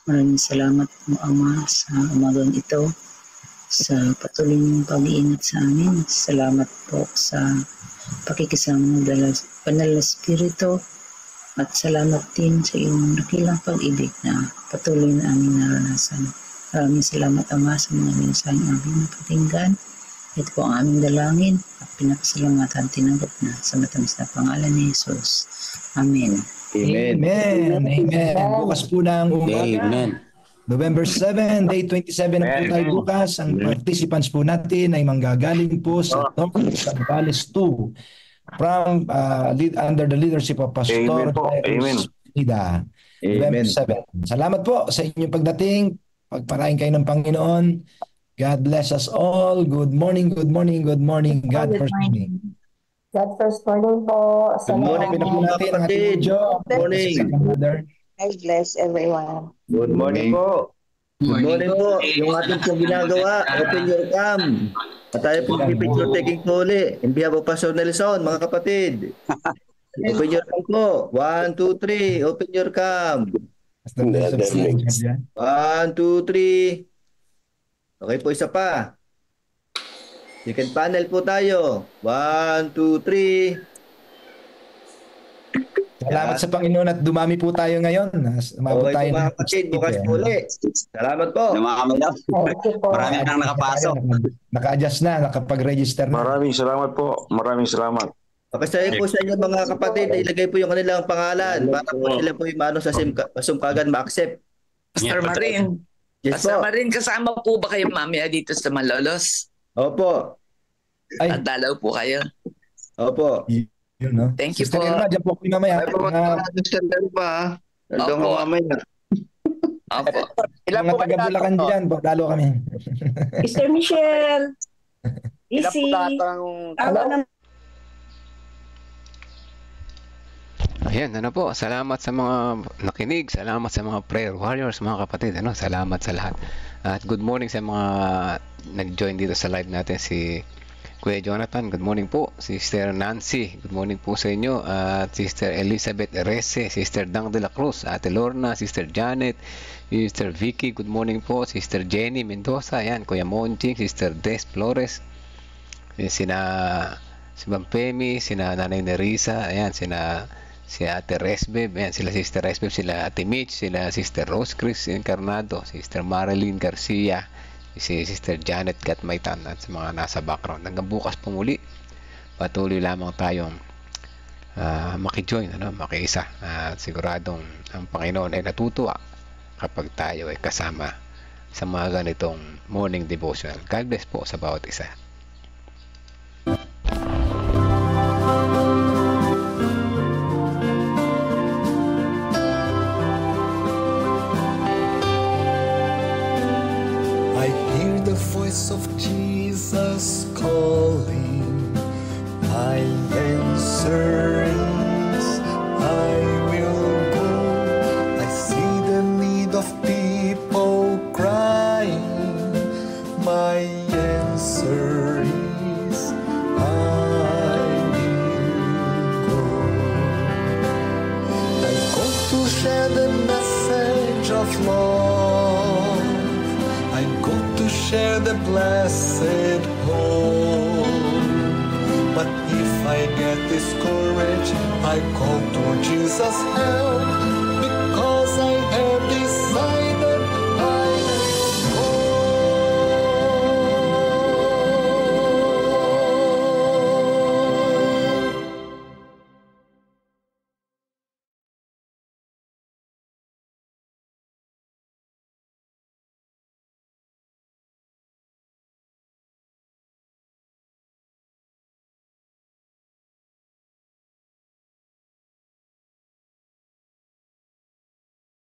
Maraming salamat po Ama sa umagang ito, sa patuloy niyong pag-iingat sa amin. Salamat po sa pakikisama ng Banal na Espiritu at salamat din sa iyong dakilang pag-ibig na patuloy na aming naranasan. Maraming salamat Ama sa mga mensaheng aming napatinggan. Ito po ang aming dalangin at pinapasalamatan tinanggap na sa matamis na pangalan ni Jesus. Amen. Amen. Amen. Amen. Bukas po na ang umaga. Amen. November 7, day 27 na po tayo bukas. Ang participants po natin ay manggagaling po sa Zambales 2 from under the leadership of Pastor Ida. November 7. Salamat po sa inyong pagdating. Pagparain kayo ng Panginoon. God bless us all. Good morning, good morning, good morning. God first morning. God first morning po. Good morning po mga kapatid. Good morning. God bless everyone. Good morning po. Good morning po. Yung ating pong ginagawa, open your cam. At tayo pong picture taking po ulit. In behalf of Pastor Nelson, mga kapatid. Open your cam po. 1, 2, 3. Open your cam. 1, 2, 3. Okay po, isa pa. Second panel po tayo. 1, 2, 3. Salamat sa Panginoon at dumami po tayo ngayon. Okay tayo po mga kapatid, bukas po ulit. Salamat po. Marami nang nakapasok. Naka-adjust na, nakapag-register na. Maraming salamat po. Maraming salamat. Pakisahin po sa inyo mga kapatid, ilagay po yung kanilang pangalan para po sila po yung sa sumkagan ma-accept. Pastor Marin. Yes, Pastor po. Marin, kasama po ba kayo mamaya dito sa Malolos? Opo. At dalaw po kayo? Opo. Yun, no? Thank you Sister po. Irma, dyan po kayo mamaya. Sister Irma, nandun ko mamaya. Opo. Mga taga-Bulacan dyan, dalo kami. Sister Michelle. Easy. Ayan, ano po, salamat sa mga nakinig, salamat sa mga prayer warriors, mga kapatid, salamat sa lahat. At good morning sa mga nag-join dito sa live natin, si Kuya Jonathan, good morning po. Sister Nancy, good morning po sa inyo. At Sister Elizabeth Rese, Sister Dang de la Cruz, Ate Lorna, Sister Janet, Sister Vicky, good morning po. Sister Jenny Mendoza, ayan, Kuya Monching, Sister Des Flores, si Bampemi, sina Nanay Nerissa, ayan, si Ate Resbeb, ayan, sila Sister Resbeb, sila Ate Mitch, sila Sister Rose Chris Encarnado, Sister Marilyn Garcia, si Sister Janet Gatmaitan at sa mga nasa background. Hanggang bukas po muli, patuloy lamang tayong makijoin, makiisa. At siguradong ang Panginoon ay natutuwa kapag tayo ay kasama sa mga ganitong morning devotional. God bless po sa bawat isa. I hear the voice of Jesus calling. My answer is, I will go. I see the need of people crying. My answer is, I will go. I go to share the message of love. I go to share the blessed hope. But if I get discouraged, I call to Jesus' help, because I have this